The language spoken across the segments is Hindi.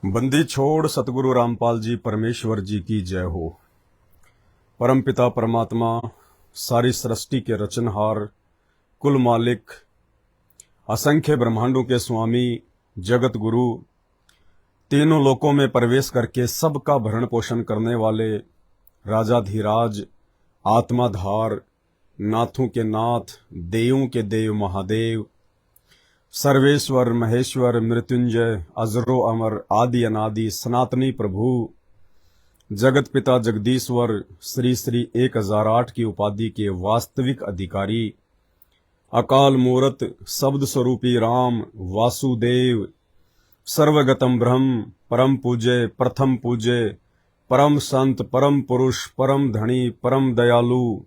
बंदी छोड़ सतगुरु रामपाल जी परमेश्वर जी की जय हो। परमपिता परमात्मा, सारी सृष्टि के रचनहार, कुल मालिक, असंख्य ब्रह्मांडों के स्वामी, जगत गुरु, तीनों लोकों में प्रवेश करके सबका भरण पोषण करने वाले राजाधीराज, आत्माधार, नाथों के नाथ, देवों के देव महादेव, सर्वेश्वर महेश्वर मृत्युंजय अजरो अमर आदि अनादि सनातनी प्रभु, जगत पिता जगदीश्वर, श्री श्री 1008 की उपाधि के वास्तविक अधिकारी, अकाल मूरत शब्द स्वरूपी राम वासुदेव, सर्वगतम ब्रह्म, परम पूज्य, प्रथम पूज्य, परम संत, परम पुरुष, परम धनी, परम दयालु,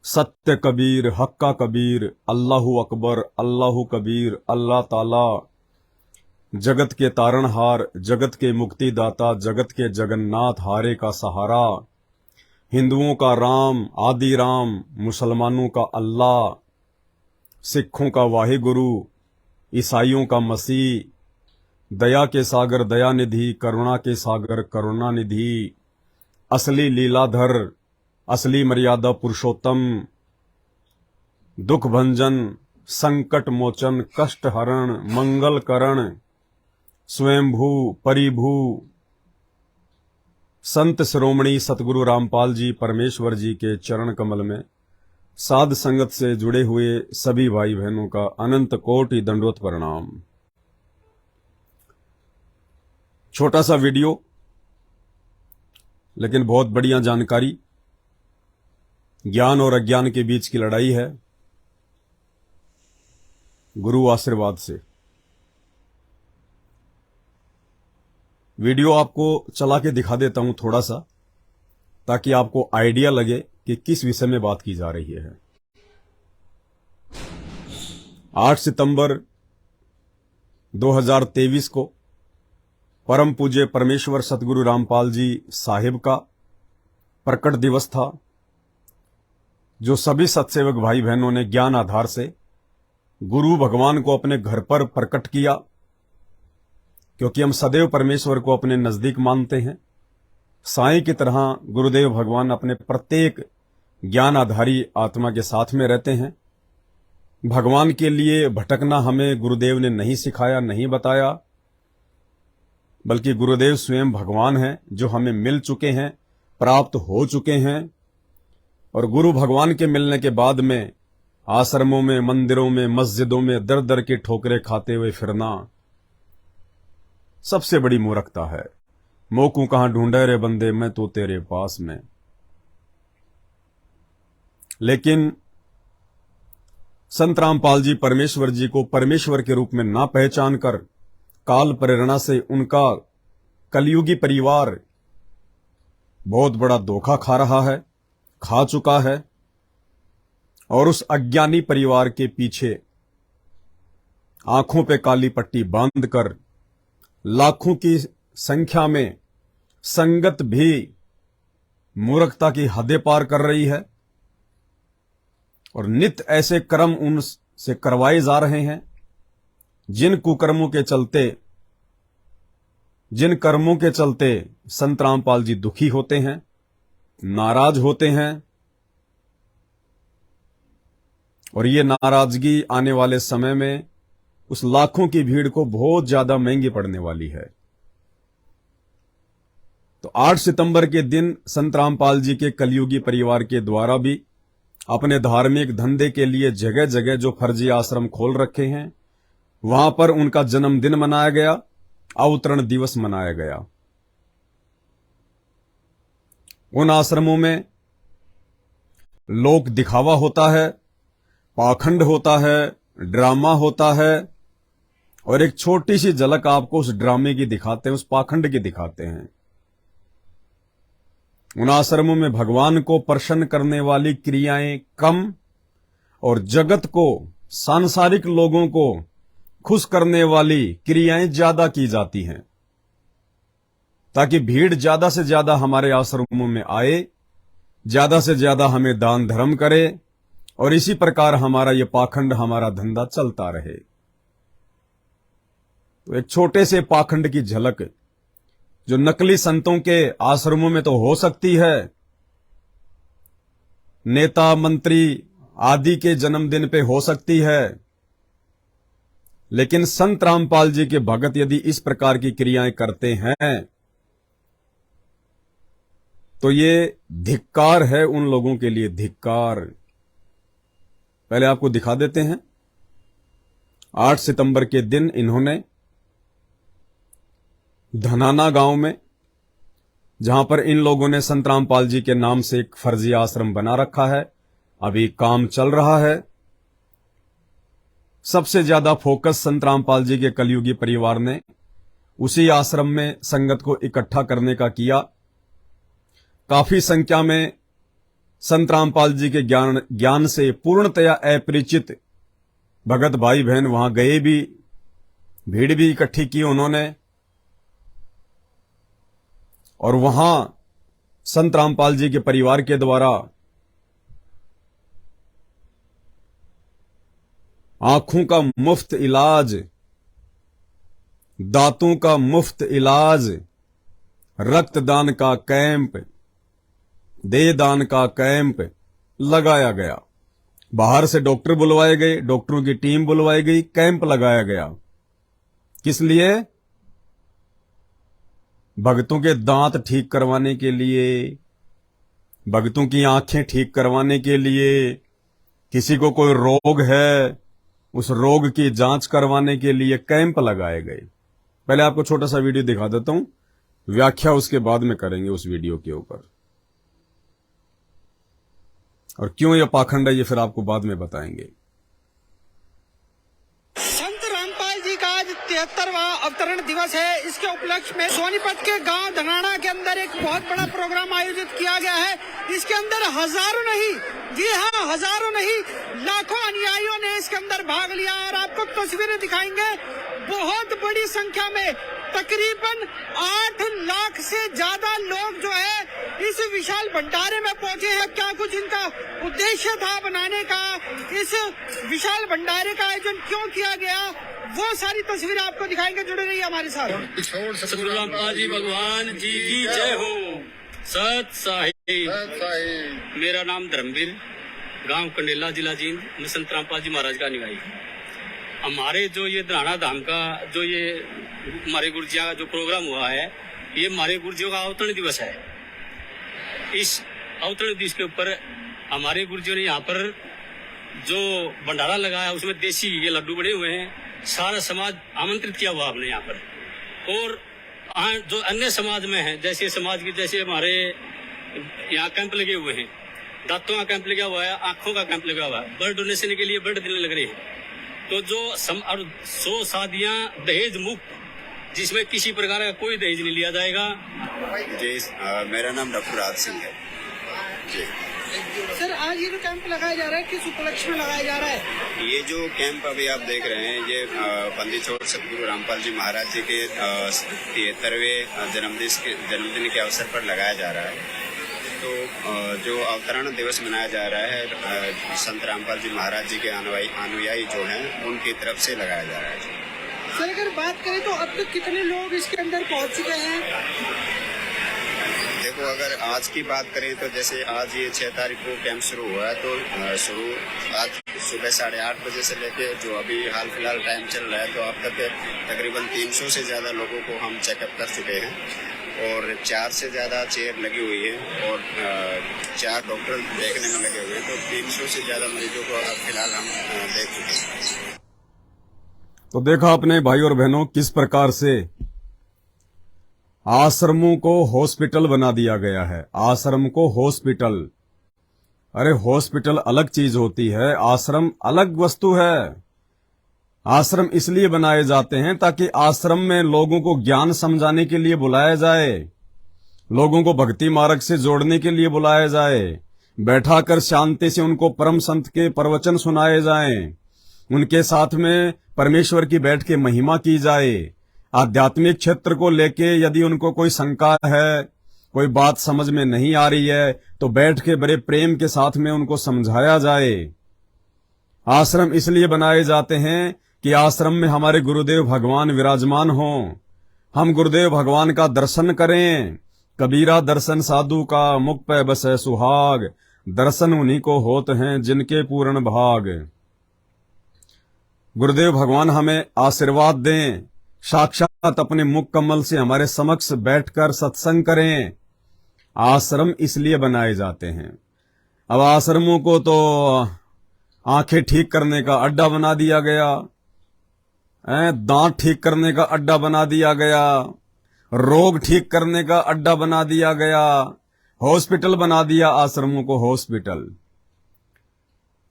सत्य कबीर, हक्का कबीर, अल्लाहु अकबर, अल्लाहु कबीर, अल्लाह ताला, जगत के तारणहार, जगत के मुक्तिदाता, जगत के जगन्नाथ, हारे का सहारा, हिंदुओं का राम, आदि राम, मुसलमानों का अल्लाह, सिखों का वाहिगुरु, ईसाइयों का मसीह, दया के सागर दयानिधि, करुणा के सागर करुणानिधि, असली लीलाधर, असली मर्यादा पुरुषोत्तम, दुख भंजन, संकट मोचन, कष्ट हरण, मंगल करण, स्वयंभू परिभू, संत शिरोमणि सतगुरु रामपाल जी परमेश्वर जी के चरण कमल में साध संगत से जुड़े हुए सभी भाई बहनों का अनंत कोटि दंडवत प्रणाम। छोटा सा वीडियो लेकिन बहुत बढ़िया जानकारी। ज्ञान और अज्ञान के बीच की लड़ाई है, गुरु आशीर्वाद से। वीडियो आपको चला के दिखा देता हूं थोड़ा सा, ताकि आपको आइडिया लगे कि किस विषय में बात की जा रही है। 8 सितंबर 2023 को परम पूज्य परमेश्वर सतगुरु रामपाल जी साहिब का प्रकट दिवस था, जो सभी सत्सेवक भाई बहनों ने ज्ञान आधार से गुरु भगवान को अपने घर पर प्रकट किया, क्योंकि हम सदैव परमेश्वर को अपने नजदीक मानते हैं। साईं की तरह गुरुदेव भगवान अपने प्रत्येक ज्ञान आधारी आत्मा के साथ में रहते हैं। भगवान के लिए भटकना हमें गुरुदेव ने नहीं सिखाया, नहीं बताया, बल्कि गुरुदेव स्वयं भगवान हैं, जो हमें मिल चुके हैं, प्राप्त हो चुके हैं। और गुरु भगवान के मिलने के बाद में आश्रमों में, मंदिरों में, मस्जिदों में दर दर की ठोकरें खाते हुए फिरना सबसे बड़ी मूर्खता है। मोकू कहां ढूंढे रे बंदे, मैं तो तेरे पास में। लेकिन संत रामपाल जी परमेश्वर जी को परमेश्वर के रूप में ना पहचान कर काल प्रेरणा से उनका कलयुगी परिवार बहुत बड़ा धोखा खा रहा है, खा चुका है। और उस अज्ञानी परिवार के पीछे आंखों पे काली पट्टी बांध कर लाखों की संख्या में संगत भी मूर्खता की हदें पार कर रही है, और नित्य ऐसे कर्म उनसे करवाए जा रहे हैं जिन कुकर्मों के चलते, जिन कर्मों के चलते संत रामपाल जी दुखी होते हैं, नाराज होते हैं। और ये नाराजगी आने वाले समय में उस लाखों की भीड़ को बहुत ज्यादा महंगी पड़ने वाली है। तो 8 सितंबर के दिन संत रामपाल जी के कलयुगी परिवार के द्वारा भी अपने धार्मिक धंधे के लिए जगह जगह जो फर्जी आश्रम खोल रखे हैं, वहां पर उनका जन्मदिन मनाया गया, अवतरण दिवस मनाया गया। उन आश्रमों में लोक दिखावा होता है, पाखंड होता है, ड्रामा होता है, और एक छोटी सी झलक आपको उस ड्रामे की दिखाते हैं, उस पाखंड की दिखाते हैं। उन आश्रमों में भगवान को प्रसन्न करने वाली क्रियाएं कम और जगत को, सांसारिक लोगों को खुश करने वाली क्रियाएं ज्यादा की जाती हैं, ताकि भीड़ ज्यादा से ज्यादा हमारे आश्रमों में आए, ज्यादा से ज्यादा हमें दान धर्म करे, और इसी प्रकार हमारा ये पाखंड, हमारा धंधा चलता रहे। तो एक छोटे से पाखंड की झलक जो नकली संतों के आश्रमों में तो हो सकती है, नेता मंत्री आदि के जन्मदिन पे हो सकती है, लेकिन संत रामपाल जी के भगत यदि इस प्रकार की क्रियाएं करते हैं तो ये धिक्कार है उन लोगों के लिए, धिक्कार। पहले आपको दिखा देते हैं। 8 सितंबर के दिन इन्होंने धनाना गांव में, जहां पर इन लोगों ने संत रामपाल जी के नाम से एक फर्जी आश्रम बना रखा है, अभी काम चल रहा है। सबसे ज्यादा फोकस संत रामपाल जी के कलयुगी परिवार ने उसी आश्रम में संगत को इकट्ठा करने का किया। काफी संख्या में संत रामपाल जी के ज्ञान से पूर्णतया अपरिचित भगत भाई बहन वहां गए भी, भीड़ भी इकट्ठी की उन्होंने, और वहां संत रामपाल जी के परिवार के द्वारा आंखों का मुफ्त इलाज, दांतों का मुफ्त इलाज, रक्तदान का कैंप, देहदान का कैंप लगाया गया। बाहर से डॉक्टर बुलवाए गए, डॉक्टरों की टीम बुलवाई गई, कैंप लगाया गया। किस लिए? भक्तों के दांत ठीक करवाने के लिए, भक्तों की आंखें ठीक करवाने के लिए, किसी को कोई रोग है उस रोग की जांच करवाने के लिए कैंप लगाए गए। पहले आपको छोटा सा वीडियो दिखा देता हूं, व्याख्या उसके बाद में करेंगे उस वीडियो के ऊपर, और क्यों यह पाखंड है ये फिर आपको बाद में बताएंगे। संत रामपाल जी का आज 73वां अवतरण दिवस है। इसके उपलक्ष्य में सोनीपत के गांव धनाना के अंदर एक बहुत बड़ा प्रोग्राम आयोजित किया गया है। इसके अंदर हजारों नहीं, जी हाँ हजारों नहीं, लाखों अनुयायियों ने इसके अंदर भाग लिया और आपको तस्वीरें दिखाएंगे। बहुत बड़ी संख्या में तकरीबन 8 लाख से ज्यादा लोग जो है इस विशाल भंडारे में पहुंचे हैं। क्या कुछ इनका उद्देश्य था बनाने का, इस विशाल भंडारे का आयोजन क्यों किया गया, वो सारी तस्वीरें आपको दिखाएंगे। जुड़े रहिए हमारे साथ। सतगुरु रामपाल जी भगवान जी की जय हो। सत साहिब। मेरा नाम धर्मवीर, गांव कंडेला, जिला जींद। मैं संत रामपाल जी महाराज का अनुयायी। हमारे जो ये धनाना धाम का जो ये हमारे गुरुजियों का जो प्रोग्राम हुआ है, ये हमारे गुरुजियों का अवतरण दिवस है। इस अवतरण दिवस के ऊपर हमारे गुरुजियों ने यहाँ पर जो भंडारा लगाया उसमें देसी ये लड्डू बने हुए हैं। सारा समाज आमंत्रित किया हुआ आपने यहाँ पर, और जो अन्य समाज में है, जैसे समाज की, जैसे हमारे यहाँ कैंप लगे हुए हैं, दांतों का कैंप लगा हुआ है, आंखों का कैंप लगा हुआ है, ब्लड डोनेशन के लिए ब्लड देने लग रहे हैं। तो जो 100 शादियां दहेज मुक्त, जिसमें किसी प्रकार का कोई दहेज नहीं लिया जाएगा। जी, मेरा नाम डॉक्टर राज सिंह है जी। सर, आज ये जो कैंप लगाया जा रहा है किस उपलक्ष्य में लगाया जा रहा है? ये जो कैंप अभी आप देख रहे हैं, ये पंडित छोड़ सतगुरु रामपाल जी महाराज जी के 73वें जन्मदिन के अवसर पर लगाया जा रहा है। तो जो अवतरण दिवस मनाया जा रहा है, संत रामपाल जी महाराज जी के अनुयायी जो हैं उनकी तरफ से लगाया जा रहा है। सर, अगर बात करें तो अब तक कितने लोग इसके अंदर पहुंच चुके हैं? देखो, अगर आज की बात करें तो जैसे आज ये 6 तारीख को कैंप शुरू हुआ है, तो आज सुबह 8:30 बजे से लेके जो अभी हाल फिलहाल टाइम चल रहा है, तो अब तक तकरीबन 300 से ज्यादा लोगों को हम चेकअप कर चुके हैं, और 4 से ज्यादा चेयर लगी हुई है, और 4 डॉक्टर देखने में लगे हुए हैं। तो 300 से ज्यादा मरीजों को अब फिलहाल हम देख चुके हैं। तो देखा आपने भाई और बहनों किस प्रकार से आश्रमों को हॉस्पिटल बना दिया गया है। आश्रम को हॉस्पिटल, अरे हॉस्पिटल अलग चीज होती है, आश्रम अलग वस्तु है। आश्रम इसलिए बनाए जाते हैं ताकि आश्रम में लोगों को ज्ञान समझाने के लिए बुलाया जाए, लोगों को भक्ति मार्ग से जोड़ने के लिए बुलाया जाए, बैठाकर शांति से उनको परम संत के प्रवचन सुनाए जाएं, उनके साथ में परमेश्वर की बैठ के महिमा की जाए। आध्यात्मिक क्षेत्र को लेके यदि उनको कोई शंका है, कोई बात समझ में नहीं आ रही है, तो बैठ के बड़े प्रेम के साथ में उनको समझाया जाए। आश्रम इसलिए बनाए जाते हैं कि आश्रम में हमारे गुरुदेव भगवान विराजमान हों, हम गुरुदेव भगवान का दर्शन करें। कबीरा दर्शन साधु का, मुख पे बसे सुहाग, दर्शन उन्हीं को होते हैं जिनके पूर्ण भाग। गुरुदेव भगवान हमें आशीर्वाद दें, साक्षात अपने मुख कमल से हमारे समक्ष बैठकर सत्संग करें। आश्रम इसलिए बनाए जाते हैं। अब आश्रमों को तो आंखें ठीक करने का अड्डा बना दिया गया, दांत ठीक करने का अड्डा बना दिया गया, रोग ठीक करने का अड्डा बना दिया गया, हॉस्पिटल बना दिया आश्रमों को हॉस्पिटल।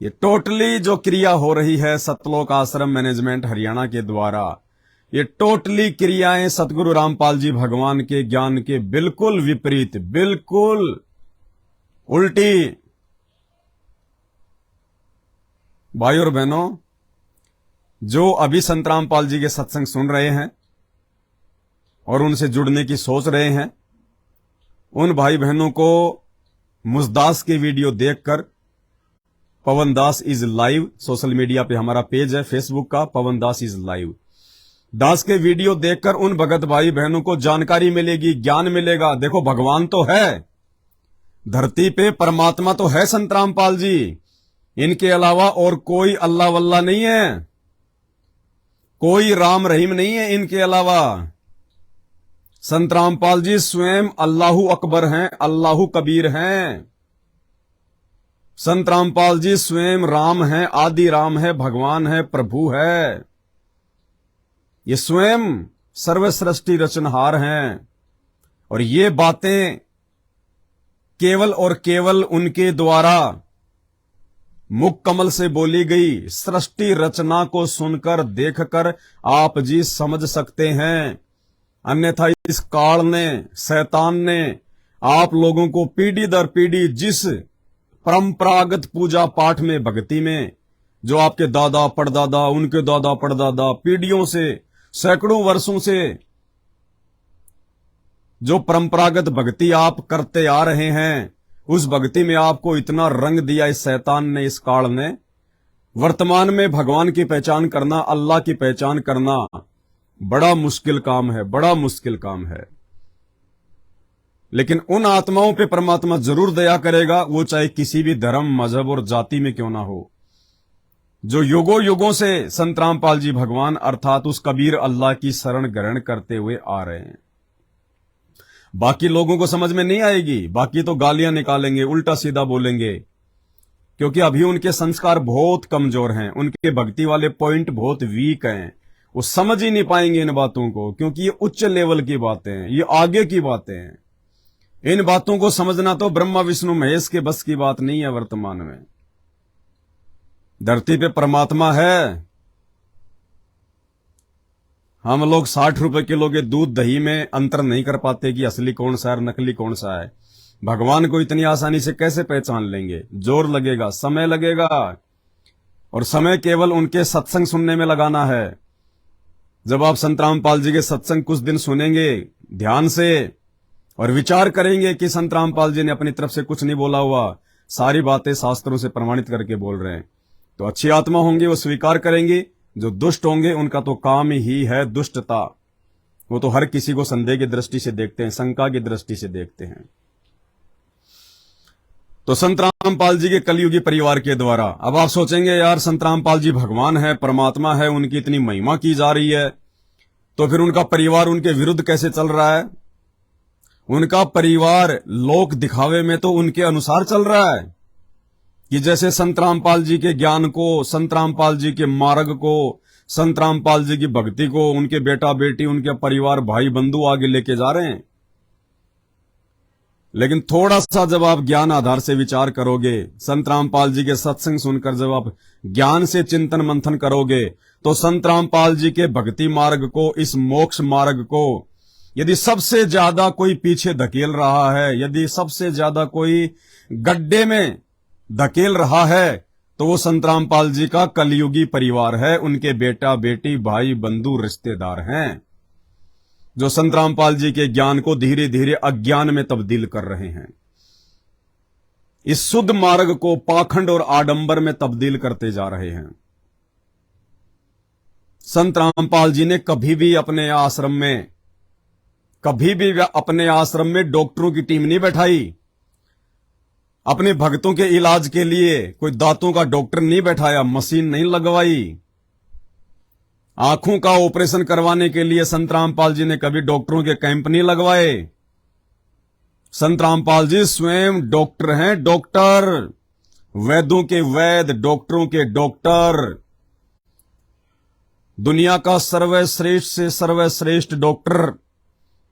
ये टोटली जो क्रिया हो रही है सतलोक आश्रम मैनेजमेंट हरियाणा के द्वारा, ये टोटली क्रियाएं सतगुरु रामपाल जी भगवान के ज्ञान के बिल्कुल विपरीत, बिल्कुल उल्टी। भाई और बहनों, जो अभी संत रामपाल जी के सत्संग सुन रहे हैं और उनसे जुड़ने की सोच रहे हैं, उन भाई बहनों को मुझदास के वीडियो देखकर, पवन दास इज लाइव सोशल मीडिया पे हमारा पेज है फेसबुक का, पवन दास इज लाइव, दास के वीडियो देखकर उन भगत भाई बहनों को जानकारी मिलेगी, ज्ञान मिलेगा। देखो भगवान तो है धरती पे, परमात्मा तो है संत रामपाल जी, इनके अलावा और कोई अल्लाह वल्लाह नहीं है, कोई राम रहीम नहीं है इनके अलावा। संत रामपाल जी स्वयं अल्लाहू अकबर हैं, अल्लाहू कबीर हैं। संत रामपाल जी स्वयं राम हैं, आदि राम है, भगवान है, प्रभु है। ये स्वयं सर्वसृष्टि रचनहार हैं। और ये बातें केवल और केवल उनके द्वारा मुख कमल से बोली गई सृष्टि रचना को सुनकर देखकर आप जी समझ सकते हैं। अन्यथा इस काल ने, शैतान ने आप लोगों को पीढ़ी दर पीढ़ी जिस परंपरागत पूजा पाठ में, भक्ति में, जो आपके दादा परदादा, उनके दादा परदादा पीढ़ियों से, सैकड़ों वर्षों से जो परंपरागत भक्ति आप करते आ रहे हैं, उस भक्ति में आपको इतना रंग दिया इस शैतान ने, इस काल ने। वर्तमान में भगवान की पहचान करना, अल्लाह की पहचान करना बड़ा मुश्किल काम है, बड़ा मुश्किल काम है। लेकिन उन आत्माओं पे परमात्मा जरूर दया करेगा, वो चाहे किसी भी धर्म, मजहब और जाति में क्यों ना हो, जो युगों युगों से संत रामपाल जी भगवान अर्थात उस कबीर अल्लाह की शरण ग्रहण करते हुए आ रहे हैं। बाकी लोगों को समझ में नहीं आएगी, बाकी तो गालियां निकालेंगे, उल्टा सीधा बोलेंगे, क्योंकि अभी उनके संस्कार बहुत कमजोर हैं, उनके भक्ति वाले पॉइंट बहुत वीक हैं। वो समझ ही नहीं पाएंगे इन बातों को, क्योंकि ये उच्च लेवल की बातें हैं, ये आगे की बातें हैं। इन बातों को समझना तो ब्रह्मा विष्णु महेश के बस की बात नहीं है। वर्तमान में धरती पे परमात्मा है। हम लोग 60 रुपए किलो के दूध दही में अंतर नहीं कर पाते कि असली कौन सा है, नकली कौन सा है। भगवान को इतनी आसानी से कैसे पहचान लेंगे? जोर लगेगा, समय लगेगा, और समय केवल उनके सत्संग सुनने में लगाना है। जब आप संत रामपाल जी के सत्संग कुछ दिन सुनेंगे ध्यान से और विचार करेंगे कि संत रामपाल जी ने अपनी तरफ से कुछ नहीं बोला हुआ, सारी बातें शास्त्रों से प्रमाणित करके बोल रहे हैं, तो अच्छी आत्मा होंगे, वो स्वीकार करेंगे। जो दुष्ट होंगे उनका तो काम ही है दुष्टता। वो तो हर किसी को संदेह की दृष्टि से देखते हैं, शंका की दृष्टि से देखते हैं। तो संत रामपाल जी के कलयुगी परिवार के द्वारा अब आप सोचेंगे यार संत रामपाल जी भगवान है, परमात्मा है, उनकी इतनी महिमा की जा रही है, तो फिर उनका परिवार उनके विरुद्ध कैसे चल रहा है? उनका परिवार लोक दिखावे में तो उनके अनुसार चल रहा है कि जैसे संत रामपाल जी के ज्ञान को, संत रामपाल जी के मार्ग को, संत रामपाल जी की भक्ति को उनके बेटा बेटी, उनके परिवार भाई बंधु आगे लेके जा रहे हैं। लेकिन थोड़ा सा जब आप ज्ञान आधार से विचार करोगे, संत रामपाल जी के सत्संग सुनकर जब आप ज्ञान से चिंतन मंथन करोगे, तो संत रामपाल जी के भक्ति मार्ग को, इस मोक्ष मार्ग को यदि सबसे ज्यादा कोई पीछे धकेल रहा है, यदि सबसे ज्यादा कोई गड्ढे में धकेल रहा है, तो वो संत रामपाल जी का कलयुगी परिवार है, उनके बेटा बेटी भाई बंधु रिश्तेदार हैं, जो संत रामपाल जी के ज्ञान को धीरे धीरे अज्ञान में तब्दील कर रहे हैं, इस शुद्ध मार्ग को पाखंड और आडंबर में तब्दील करते जा रहे हैं। संत रामपाल जी ने कभी भी अपने आश्रम में डॉक्टरों की टीम नहीं बैठाई। अपने भक्तों के इलाज के लिए कोई दांतों का डॉक्टर नहीं बैठाया, मशीन नहीं लगवाई। आंखों का ऑपरेशन करवाने के लिए संत रामपाल जी ने कभी डॉक्टरों के कैंप नहीं लगवाए। संत रामपाल जी स्वयं डॉक्टर हैं, डॉक्टर, वैद्यों के वैद, डॉक्टरों के डॉक्टर, दुनिया का सर्वश्रेष्ठ से सर्वश्रेष्ठ डॉक्टर,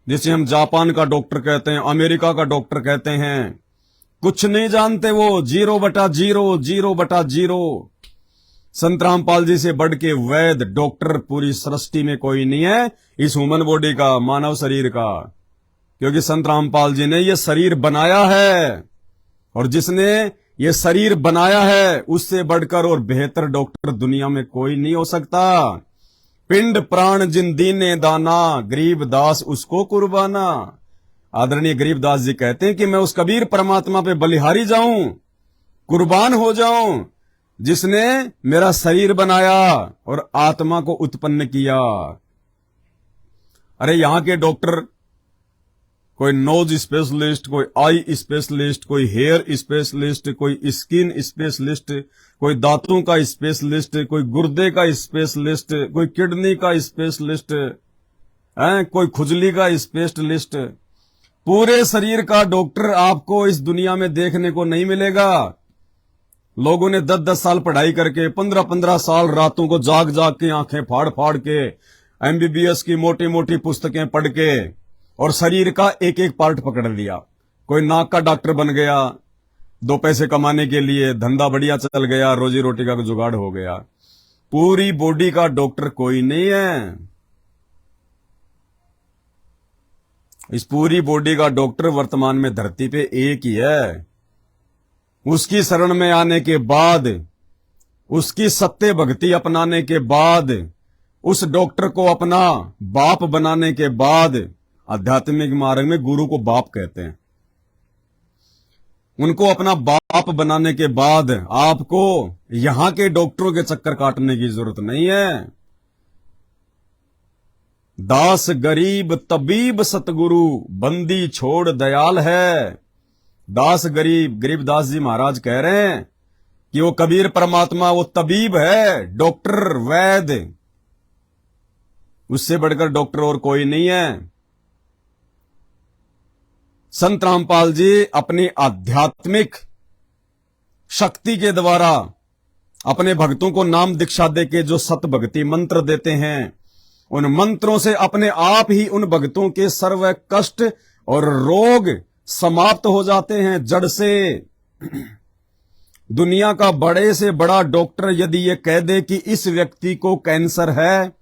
जिसे हम जापान का डॉक्टर कहते हैं, अमेरिका का डॉक्टर कहते हैं। कुछ नहीं जानते वो, 0/0, 0/0। संत रामपाल जी से बढ़ के वैद डॉक्टर पूरी सृष्टि में कोई नहीं है, इस ह्यूमन बॉडी का, मानव शरीर का। क्योंकि संत रामपाल जी ने ये शरीर बनाया है, और जिसने ये शरीर बनाया है उससे बढ़कर और बेहतर डॉक्टर दुनिया में कोई नहीं हो सकता। पिंड प्राण जिन दीने दाना, गरीब दास उसको कुर्बाना। आदरणीय गरीबदास जी कहते हैं कि मैं उस कबीर परमात्मा पे बलिहारी जाऊं, कुर्बान हो जाऊं, जिसने मेरा शरीर बनाया और आत्मा को उत्पन्न किया। अरे यहां के डॉक्टर, कोई नोज स्पेशलिस्ट, कोई आई स्पेशलिस्ट, कोई हेयर स्पेशलिस्ट, कोई स्किन स्पेशलिस्ट, कोई दांतों का स्पेशलिस्ट, कोई गुर्दे का स्पेशलिस्ट, कोई किडनी का स्पेशलिस्ट, कोई खुजली का स्पेशलिस्ट, पूरे शरीर का डॉक्टर आपको इस दुनिया में देखने को नहीं मिलेगा। लोगों ने 10-10 साल पढ़ाई करके, 15-15 साल रातों को जाग जाग के, आंखें फाड़ फाड़ के, एमबीबीएस की मोटी मोटी पुस्तकें पढ़ के, और शरीर का एक एक पार्ट पकड़ लिया। कोई नाक का डॉक्टर बन गया, 2 पैसे कमाने के लिए, धंधा बढ़िया चल गया, रोजी रोटी का जुगाड़ हो गया। पूरी बॉडी का डॉक्टर कोई नहीं है। इस पूरी बॉडी का डॉक्टर वर्तमान में धरती पे एक ही है। उसकी शरण में आने के बाद, उसकी सत्य भक्ति अपनाने के बाद, उस डॉक्टर को अपना बाप बनाने के बाद, आध्यात्मिक मार्ग में गुरु को बाप कहते हैं, उनको अपना बाप बनाने के बाद आपको यहां के डॉक्टरों के चक्कर काटने की जरूरत नहीं है। दास गरीब तबीब सतगुरु, बंदी छोड़ दयाल है। दास गरीब, गरीबदास जी महाराज कह रहे हैं कि वो कबीर परमात्मा, वो तबीब है, डॉक्टर, वैद्य, उससे बढ़कर डॉक्टर और कोई नहीं है। संत रामपाल जी अपनी आध्यात्मिक शक्ति के द्वारा अपने भक्तों को नाम दीक्षा देके जो सत भक्ति मंत्र देते हैं, उन मंत्रों से अपने आप ही उन भक्तों के सर्व कष्ट और रोग समाप्त हो जाते हैं जड़ से। दुनिया का बड़े से बड़ा डॉक्टर यदि ये कह दे कि इस व्यक्ति को कैंसर है,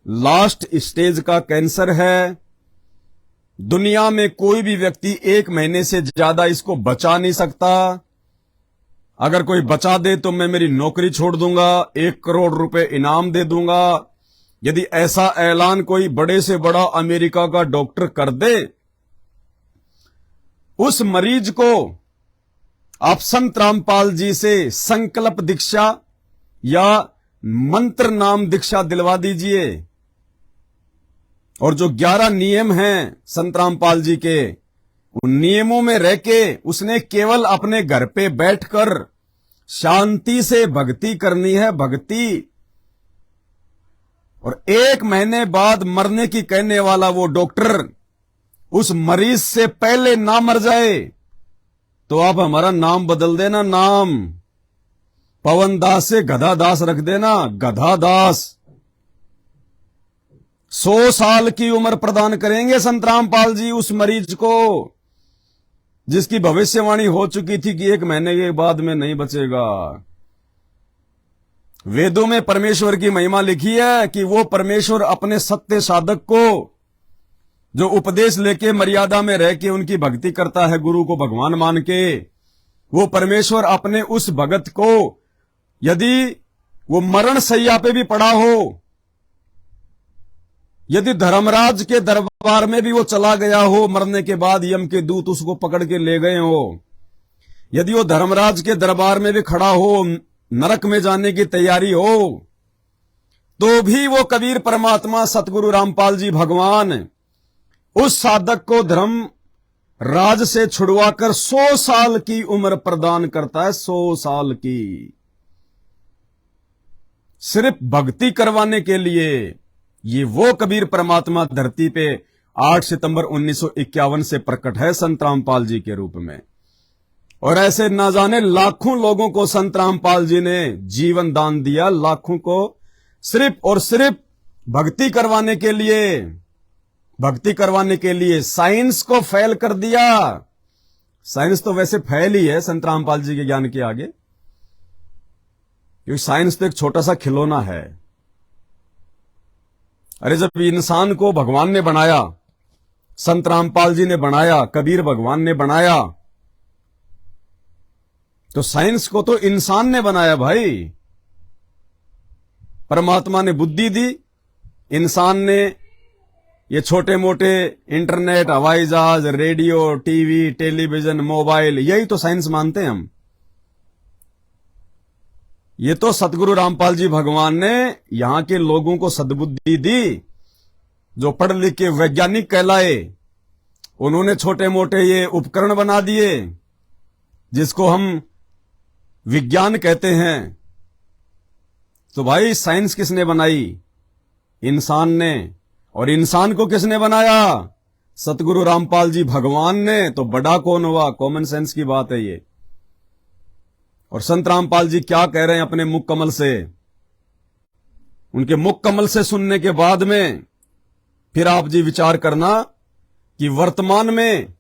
लास्ट स्टेज का कैंसर है, दुनिया में कोई भी व्यक्ति 1 महीने से ज्यादा इसको बचा नहीं सकता। अगर कोई बचा दे तो मैं मेरी नौकरी छोड़ दूंगा, 1 करोड़ रुपए इनाम दे दूंगा। यदि ऐसा ऐलान कोई बड़े से बड़ा अमेरिका का डॉक्टर कर दे, उस मरीज को आप संत रामपाल जी से संकल्प दीक्षा या मंत्र नाम दीक्षा दिलवा दीजिए, और जो 11 नियम हैं संत रामपाल जी के, उन नियमों में रह के उसने केवल अपने घर पे बैठकर शांति से भक्ति करनी है, भक्ति। और 1 महीने बाद मरने की कहने वाला वो डॉक्टर उस मरीज से पहले ना मर जाए तो आप हमारा नाम बदल देना, नाम पवन दास से गधा दास रख देना, गधा दास। 100 साल की उम्र प्रदान करेंगे संत रामपाल जी उस मरीज को जिसकी भविष्यवाणी हो चुकी थी कि 1 महीने के बाद में नहीं बचेगा। वेदों में परमेश्वर की महिमा लिखी है कि वो परमेश्वर अपने सत्य साधक को जो उपदेश लेके मर्यादा में रह के उनकी भक्ति करता है, गुरु को भगवान मान के, वो परमेश्वर अपने उस भगत को यदि वो मरण सैया पे भी पड़ा हो, यदि धर्मराज के दरबार में भी वो चला गया हो, मरने के बाद यम के दूत उसको पकड़ के ले गए हो, यदि वो धर्मराज के दरबार में भी खड़ा हो, नरक में जाने की तैयारी हो, तो भी वो कबीर परमात्मा सतगुरु रामपाल जी भगवान उस साधक को धर्म राज से छुड़वाकर 100 साल की उम्र प्रदान करता है। 100 साल की, सिर्फ भक्ति करवाने के लिए। ये वो कबीर परमात्मा धरती पे 8 सितंबर 1951 से प्रकट है संत रामपाल जी के रूप में। और ऐसे ना जाने लाखों लोगों को संत रामपाल जी ने जीवन दान दिया, लाखों को सिर्फ और सिर्फ भक्ति करवाने के लिए, भक्ति करवाने के लिए। साइंस को फेल कर दिया। साइंस तो वैसे फेल ही है संत रामपाल जी के ज्ञान के आगे, क्योंकि साइंस तो एक छोटा सा खिलौना है। अरे जब इंसान को भगवान ने बनाया, संत रामपाल जी ने बनाया, कबीर भगवान ने बनाया, तो साइंस को तो इंसान ने बनाया भाई। परमात्मा ने बुद्धि दी, इंसान ने ये छोटे मोटे इंटरनेट, हवाई जहाज, रेडियो, टीवी, टेलीविजन, मोबाइल, यही तो साइंस मानते हैं हम। ये तो सतगुरु रामपाल जी भगवान ने यहां के लोगों को सद्बुद्धि दी, जो पढ़ लिख के वैज्ञानिक कहलाए। उन्होंने छोटे मोटे ये उपकरण बना दिए जिसको हम विज्ञान कहते हैं। तो भाई साइंस किसने बनाई? इंसान ने। और इंसान को किसने बनाया? सतगुरु रामपाल जी भगवान ने। तो बड़ा कौन हुआ? कॉमन सेंस की बात है ये। और संत रामपाल जी क्या कह रहे हैं अपने मुख कमल से? उनके मुख कमल से सुनने के बाद में फिर आप जी विचार करना कि वर्तमान में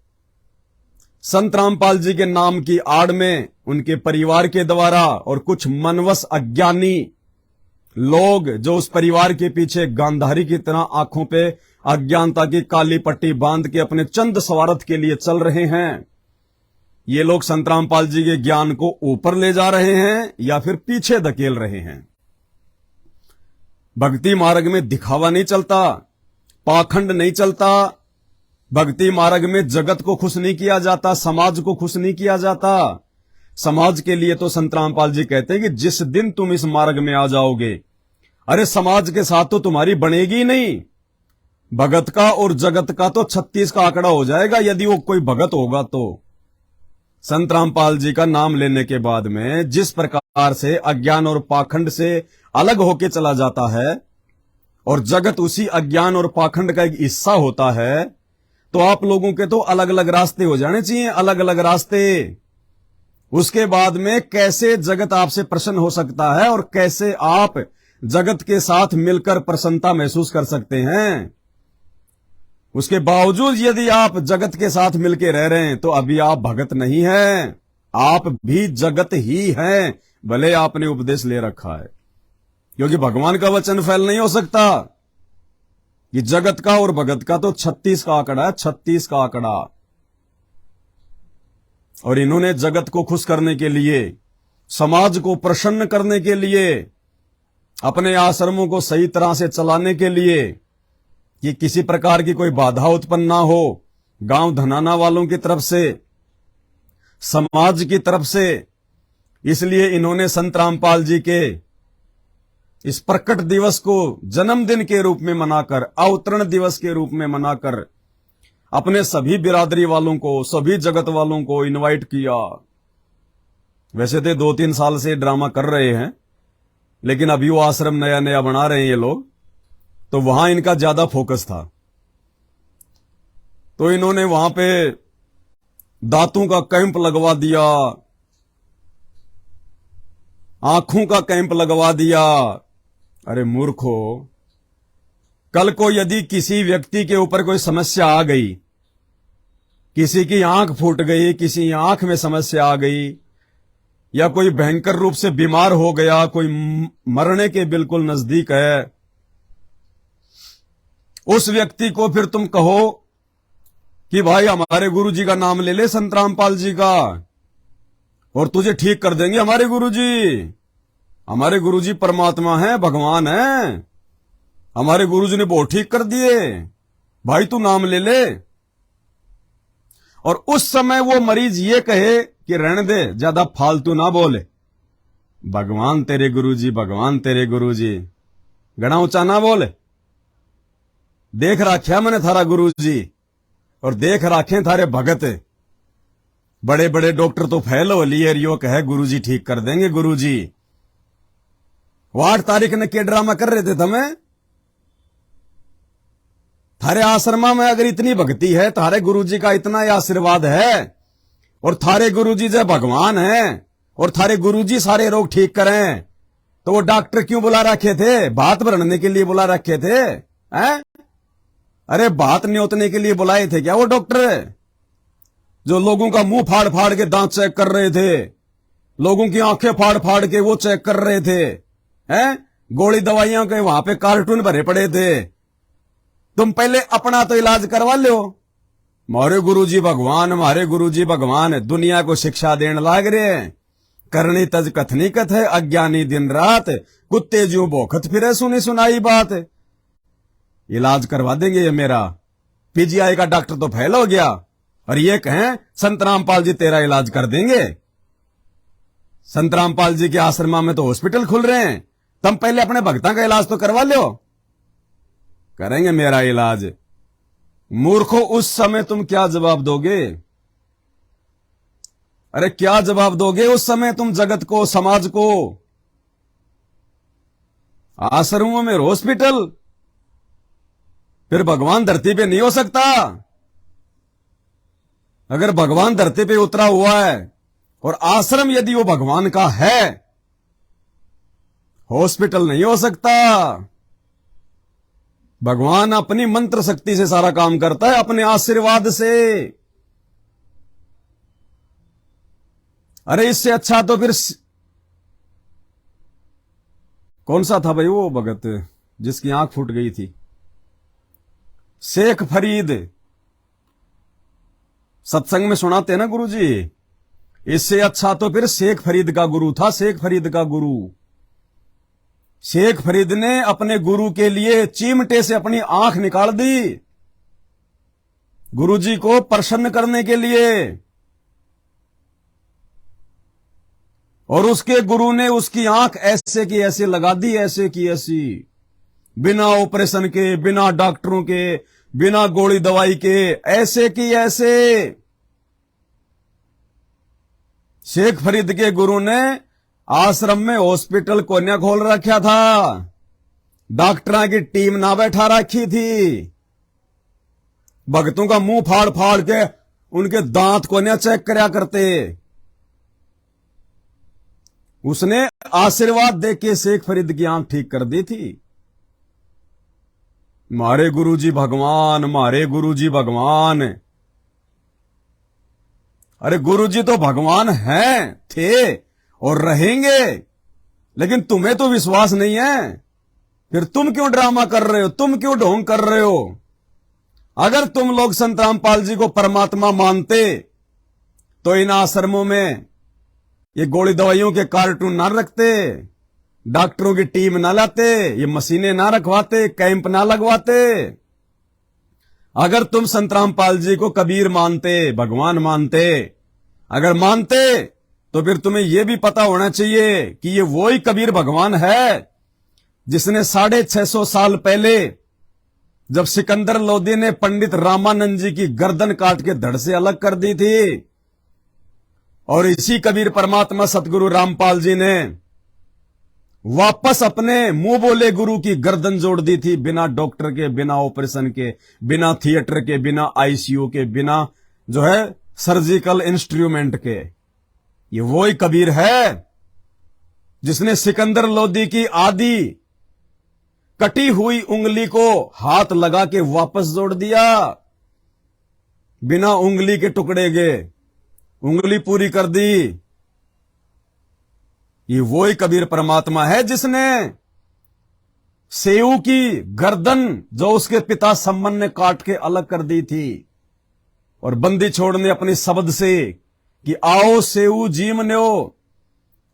संत रामपाल जी के नाम की आड़ में उनके परिवार के द्वारा और कुछ मनवश अज्ञानी लोग जो उस परिवार के पीछे गांधारी की तरह आंखों पे अज्ञानता की काली पट्टी बांध के अपने चंद स्वार्थ के लिए चल रहे हैं, ये लोग संत रामपाल जी के ज्ञान को ऊपर ले जा रहे हैं या फिर पीछे धकेल रहे हैं। भक्ति मार्ग में दिखावा नहीं चलता, पाखंड नहीं चलता। भक्ति मार्ग में जगत को खुश नहीं किया जाता, समाज को खुश नहीं किया जाता। समाज के लिए तो संत रामपाल जी कहते हैं कि जिस दिन तुम इस मार्ग में आ जाओगे, अरे समाज के साथ तो तुम्हारी बनेगी नहीं। भगत का और जगत का तो 36 का आंकड़ा हो जाएगा यदि वो कोई भगत होगा तो। संत रामपाल जी का नाम लेने के बाद में जिस प्रकार से अज्ञान और पाखंड से अलग होके चला जाता है और जगत उसी अज्ञान और पाखंड का एक हिस्सा होता है, तो आप लोगों के तो अलग अलग रास्ते हो जाने चाहिए, अलग अलग रास्ते। उसके बाद में कैसे जगत आपसे प्रसन्न हो सकता है और कैसे आप जगत के साथ मिलकर प्रसन्नता महसूस कर सकते हैं। उसके बावजूद यदि आप जगत के साथ मिलकर रह रहे हैं तो अभी आप भगत नहीं हैं, आप भी जगत ही हैं, भले आपने उपदेश ले रखा है। क्योंकि भगवान का वचन फैल नहीं हो सकता। ये जगत का और भगत का तो 36 का आंकड़ा है, 36 का आंकड़ा। और इन्होंने जगत को खुश करने के लिए, समाज को प्रसन्न करने के लिए, अपने आश्रमों को सही तरह से चलाने के लिए कि किसी प्रकार की कोई बाधा उत्पन्न ना हो, गांव धनाना वालों की तरफ से, समाज की तरफ से, इसलिए इन्होंने संत रामपाल जी के इस प्रकट दिवस को जन्मदिन के रूप में मनाकर, अवतरण दिवस के रूप में मनाकर अपने सभी बिरादरी वालों को, सभी जगत वालों को इनवाइट किया। वैसे तो 2-3 साल से ड्रामा कर रहे हैं, लेकिन अभी वो आश्रम नया नया बना रहे हैं ये लोग, तो वहां इनका ज्यादा फोकस था। तो इन्होंने वहां पे दांतों का कैंप लगवा दिया, आंखों का कैंप लगवा दिया। अरे मूर्खो, कल को यदि किसी व्यक्ति के ऊपर कोई समस्या आ गई, किसी की आंख फूट गई, किसी आंख में समस्या आ गई, या कोई भयंकर रूप से बीमार हो गया, कोई मरने के बिल्कुल नजदीक है, उस व्यक्ति को फिर तुम कहो कि भाई हमारे गुरुजी का नाम ले ले, संत रामपाल जी का, और तुझे ठीक कर देंगे हमारे गुरुजी। हमारे गुरुजी परमात्मा है, भगवान है, हमारे गुरुजी ने बहुत ठीक कर दिए, भाई तू नाम ले ले। और उस समय वो मरीज ये कहे कि रहने दे, ज्यादा फालतू ना बोले, भगवान तेरे गुरुजी, भगवान तेरे गुरुजी। घना ऊंचा ना बोल। देख राख्या मैंने थारा गुरुजी और देख राखे थारे भगत। बड़े बड़े डॉक्टर तो फैल हो लिए रियो कहे गुरुजी ठीक कर देंगे गुरुजी। 8 तारीख ने के ड्रामा कर रहे थे तुम्हें। थारे आश्रमा में अगर इतनी भक्ति है, थारे गुरुजी का इतना ही आशीर्वाद है, और थारे गुरुजी जब भगवान हैं और थारे गुरुजी सारे रोग ठीक करें, तो वो डॉक्टर क्यों बुला रखे थे? बात भरने के लिए बुला रखे थे हैं? अरे बात न्योतने के लिए बुलाए थे क्या वो डॉक्टर? जो लोगों का मुंह फाड़ फाड़ के दांत चेक कर रहे थे, लोगों की आंखें फाड़ फाड़ के वो चेक कर रहे थे हैं? गोली दवाइयों के वहां पे कार्टून भरे पड़े थे। तुम पहले अपना तो इलाज करवा लो। मारे गुरुजी भगवान, मारे गुरुजी भगवान दुनिया को शिक्षा देने लाग रहे हैं। करनी तज कथनी कथ है, अज्ञानी दिन रात, कुत्ते जो भौखत फिरे सुनी सुनाई बात। इलाज करवा देंगे ये मेरा। पीजीआई का डॉक्टर तो फेल हो गया और ये कहें संत रामपाल जी तेरा इलाज कर देंगे। संत रामपाल जी के आश्रमा में तो हॉस्पिटल खुल रहे हैं, तुम पहले अपने भक्तों का इलाज तो करवा लो। करेंगे मेरा इलाज। मूर्खों, उस समय तुम क्या जवाब दोगे? अरे क्या जवाब दोगे उस समय तुम जगत को, समाज को? आश्रमों में हॉस्पिटल, फिर भगवान धरती पे नहीं हो सकता। अगर भगवान धरती पे उतरा हुआ है और आश्रम यदि वो भगवान का है, हॉस्पिटल नहीं हो सकता। भगवान अपनी मंत्र शक्ति से सारा काम करता है, अपने आशीर्वाद से। अरे इससे अच्छा तो फिर कौन सा था भाई वो भगत जिसकी आंख फूट गई थी? शेख फरीद। सत्संग में सुनाते ना गुरुजी। इससे अच्छा तो फिर शेख फरीद का गुरु था, शेख फरीद का गुरु। शेख फरीद ने अपने गुरु के लिए चिमटे से अपनी आंख निकाल दी, गुरुजी को प्रसन्न करने के लिए। और उसके गुरु ने उसकी आंख ऐसे की ऐसे लगा दी, ऐसे की ऐसी, बिना ऑपरेशन के, बिना डॉक्टरों के, बिना गोली दवाई के, ऐसे की ऐसे। शेख फरीद के गुरु ने आश्रम में हॉस्पिटल कोन्या खोल रखा था, डॉक्टरों की टीम ना बैठा रखी थी। भक्तों का मुंह फाड़ फाड़ के उनके दांत कोन्या चेक करया करते। उसने आशीर्वाद देके शेख फरीद की आंख ठीक कर दी थी। मारे गुरुजी भगवान, मारे गुरुजी भगवान। अरे गुरुजी तो भगवान हैं, थे और रहेंगे, लेकिन तुम्हें तो विश्वास नहीं है। फिर तुम क्यों ड्रामा कर रहे हो? तुम क्यों ढोंग कर रहे हो? अगर तुम लोग संत रामपाल जी को परमात्मा मानते तो इन आश्रमों में ये गोली दवाइयों के कार्टून ना रखते, डॉक्टरों की टीम ना लाते, ये मशीनें ना रखवाते, कैंप ना लगवाते। अगर तुम संत रामपाल जी को कबीर मानते, भगवान मानते, अगर मानते तो फिर तुम्हें यह भी पता होना चाहिए कि ये वही कबीर भगवान है जिसने 650 साल पहले जब सिकंदर लोदी ने पंडित रामानंद जी की गर्दन काट के धड़ से अलग कर दी थी, और इसी कबीर परमात्मा सतगुरु रामपाल जी ने वापस अपने मुंह बोले गुरु की गर्दन जोड़ दी थी, बिना डॉक्टर के, बिना ऑपरेशन के, बिना थिएटर के, बिना आईसीयू के, बिना जो है सर्जिकल इंस्ट्रूमेंट के। ये वही कबीर है जिसने सिकंदर लोदी की आधी कटी हुई उंगली को हाथ लगा के वापस जोड़ दिया, बिना उंगली के टुकड़े के उंगली पूरी कर दी। ये वही कबीर परमात्मा है जिसने सेऊ की गर्दन जो उसके पिता सम्मन ने काट के अलग कर दी थी, और बंदी छोड़ने अपनी शब्द से कि आओ सेऊ जीम लो,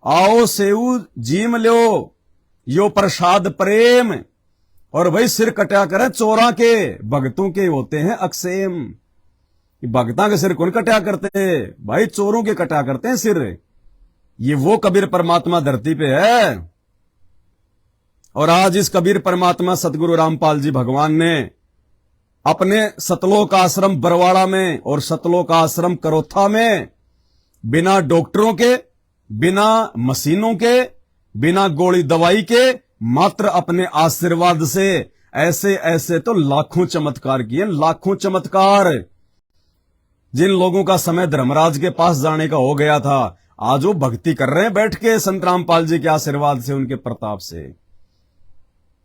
आओ सेऊ जीम लो, यो प्रसाद प्रेम। और भाई सिर कटा करे चोरा के, भगतों के होते हैं अक्षेम। भगता के सिर कौन कटा करते हैं भाई? चोरों के कटा करते हैं सिर। ये वो कबीर परमात्मा धरती पे है। और आज इस कबीर परमात्मा सतगुरु रामपाल जी भगवान ने अपने सतलोक आश्रम बरवाड़ा में और सतलोक आश्रम करोथा में बिना डॉक्टरों के, बिना मशीनों के, बिना गोली दवाई के, मात्र अपने आशीर्वाद से ऐसे ऐसे तो लाखों चमत्कार किए, लाखों चमत्कार। जिन लोगों का समय धर्मराज के पास जाने का हो गया था, आज वो भक्ति कर रहे हैं बैठ के संत रामपाल जी के आशीर्वाद से, उनके प्रताप से।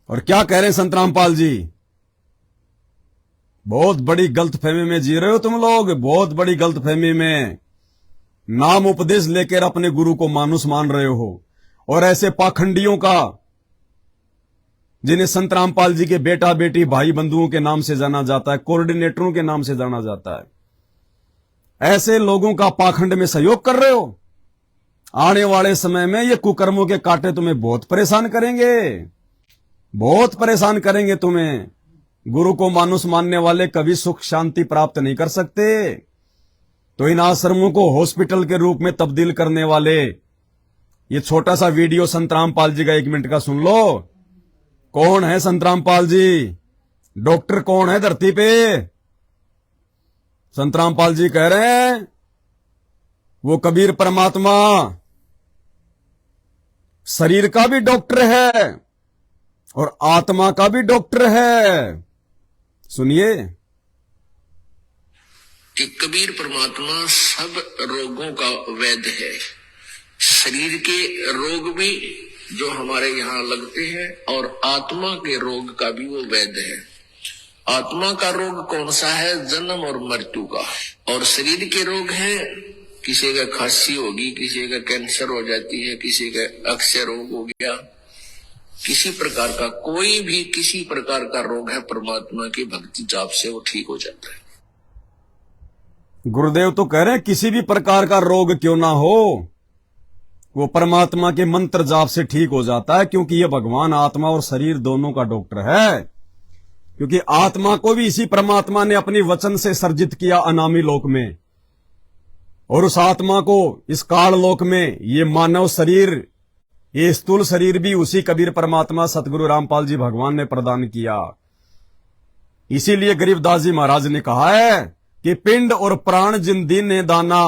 और क्या कह रहे हैं संत रामपाल जी? बहुत बड़ी गलतफहमी में जी रहे हो तुम लोग, बहुत बड़ी गलतफहमी में। नाम उपदेश लेकर अपने गुरु को मानुस मान रहे हो, और ऐसे पाखंडियों का, जिन्हें संत रामपाल जी के बेटा बेटी भाई बंधुओं के नाम से जाना जाता है, कोऑर्डिनेटरों के नाम से जाना जाता है, ऐसे लोगों का पाखंड में सहयोग कर रहे हो। आने वाले समय में ये कुकर्मों के कांटे तुम्हें बहुत परेशान करेंगे, बहुत परेशान करेंगे तुम्हें। गुरु को मानुस मानने वाले कभी सुख शांति प्राप्त नहीं कर सकते। तो इन आश्रमों को हॉस्पिटल के रूप में तब्दील करने वाले, ये छोटा सा वीडियो संत रामपाल जी का 1 मिनट का सुन लो। कौन है संत रामपाल जी? डॉक्टर कौन है धरती पे? संत रामपाल जी कह रहे हैं वो कबीर परमात्मा शरीर का भी डॉक्टर है और आत्मा का भी डॉक्टर है। सुनिए कि कबीर परमात्मा सब रोगों का वैद्य है। शरीर के रोग भी जो हमारे यहाँ लगते हैं और आत्मा के रोग का भी वो वैद्य है। आत्मा का रोग कौन सा है? जन्म और मृत्यु का। और शरीर के रोग है, किसी का खांसी होगी, किसी का कैंसर हो जाती है, किसी का अक्षय रोग हो गया, किसी प्रकार का कोई भी किसी प्रकार का रोग है, परमात्मा की भक्ति जाप से वो ठीक हो जाता है। गुरुदेव तो कह रहे हैं किसी भी प्रकार का रोग क्यों ना हो, वो परमात्मा के मंत्र जाप से ठीक हो जाता है, क्योंकि ये भगवान आत्मा और शरीर दोनों का डॉक्टर है। क्योंकि आत्मा को भी इसी परमात्मा ने अपनी वचन से सर्जित किया अनामी लोक में, और उस आत्मा को इस काल लोक में ये मानव शरीर, ये स्थूल शरीर भी उसी कबीर परमात्मा सतगुरु रामपाल जी भगवान ने प्रदान किया। इसीलिए गरीबदास जी महाराज ने कहा है कि पिंड और प्राण जिन दीन ने दाना,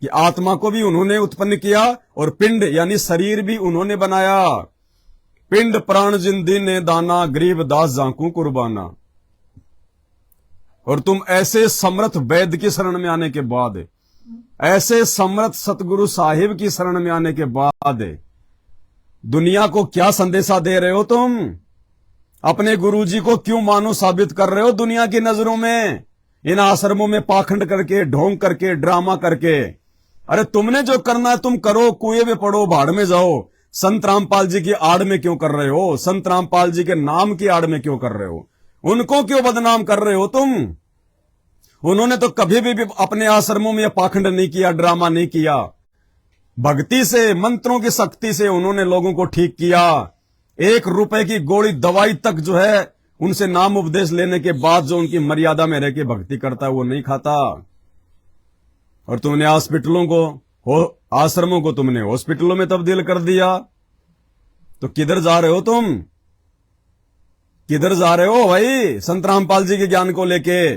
कि आत्मा को भी उन्होंने उत्पन्न किया और पिंड यानी शरीर भी उन्होंने बनाया। पिंड प्राण जिन दीन ने दाना, गरीबदास जांकू कुर्बाना। और तुम ऐसे समर्थ वैद्य की शरण में आने के बाद, ऐसे समर्थ सतगुरु साहिब की शरण में आने के बाद दुनिया को क्या संदेशा दे रहे हो तुम? अपने गुरुजी को क्यों मानो साबित कर रहे हो दुनिया की नजरों में? इन आश्रमों में पाखंड करके, ढोंग करके, ड्रामा करके। अरे तुमने जो करना है तुम करो, कुएं में पड़ो, भाड़ में जाओ। संत रामपाल जी की आड़ में क्यों कर रहे हो? संत रामपाल जी के नाम की आड़ में क्यों कर रहे हो? उनको क्यों बदनाम कर रहे हो तुम? उन्होंने तो कभी भी अपने आश्रमों में पाखंड नहीं किया, ड्रामा नहीं किया। भक्ति से, मंत्रों की शक्ति से उन्होंने लोगों को ठीक किया। 1 रुपए की गोली दवाई तक जो है, उनसे नाम उपदेश लेने के बाद जो उनकी मर्यादा में रह के भक्ति करता है वो नहीं खाता। और तुमने हॉस्पिटलों को, आश्रमों को तुमने हॉस्पिटलों में तब्दील कर दिया। तो किधर जा रहे हो तुम? किधर जा रहे हो भाई? संत रामपाल जी के ज्ञान को लेके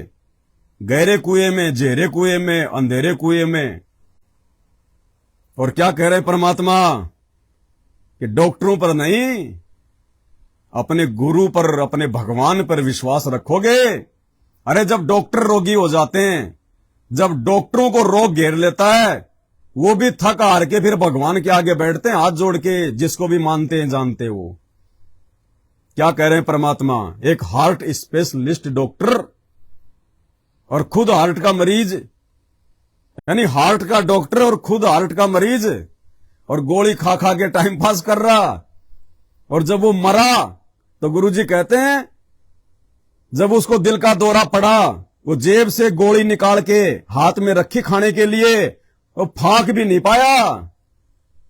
गहरे कुएं में, जेहरे कुएं में, अंधेरे कुएं में। और क्या कह रहे परमात्मा कि डॉक्टरों पर नहीं, अपने गुरु पर, अपने भगवान पर विश्वास रखोगे। अरे जब डॉक्टर रोगी हो जाते हैं, जब डॉक्टरों को रोग घेर लेता है, वो भी थक हार के फिर भगवान के आगे बैठते हैं हाथ जोड़ के, जिसको भी मानते हैं जानते हैं वो। क्या कह रहे हैं परमात्मा? एक हार्ट स्पेशलिस्ट डॉक्टर और खुद हार्ट का मरीज, यानी हार्ट का डॉक्टर और खुद हार्ट का मरीज, और गोली खा खा के टाइम पास कर रहा। और जब वो मरा तो गुरुजी कहते हैं जब उसको दिल का दौरा पड़ा, वो जेब से गोली निकाल के हाथ में रखी खाने के लिए, वो फाक भी नहीं पाया।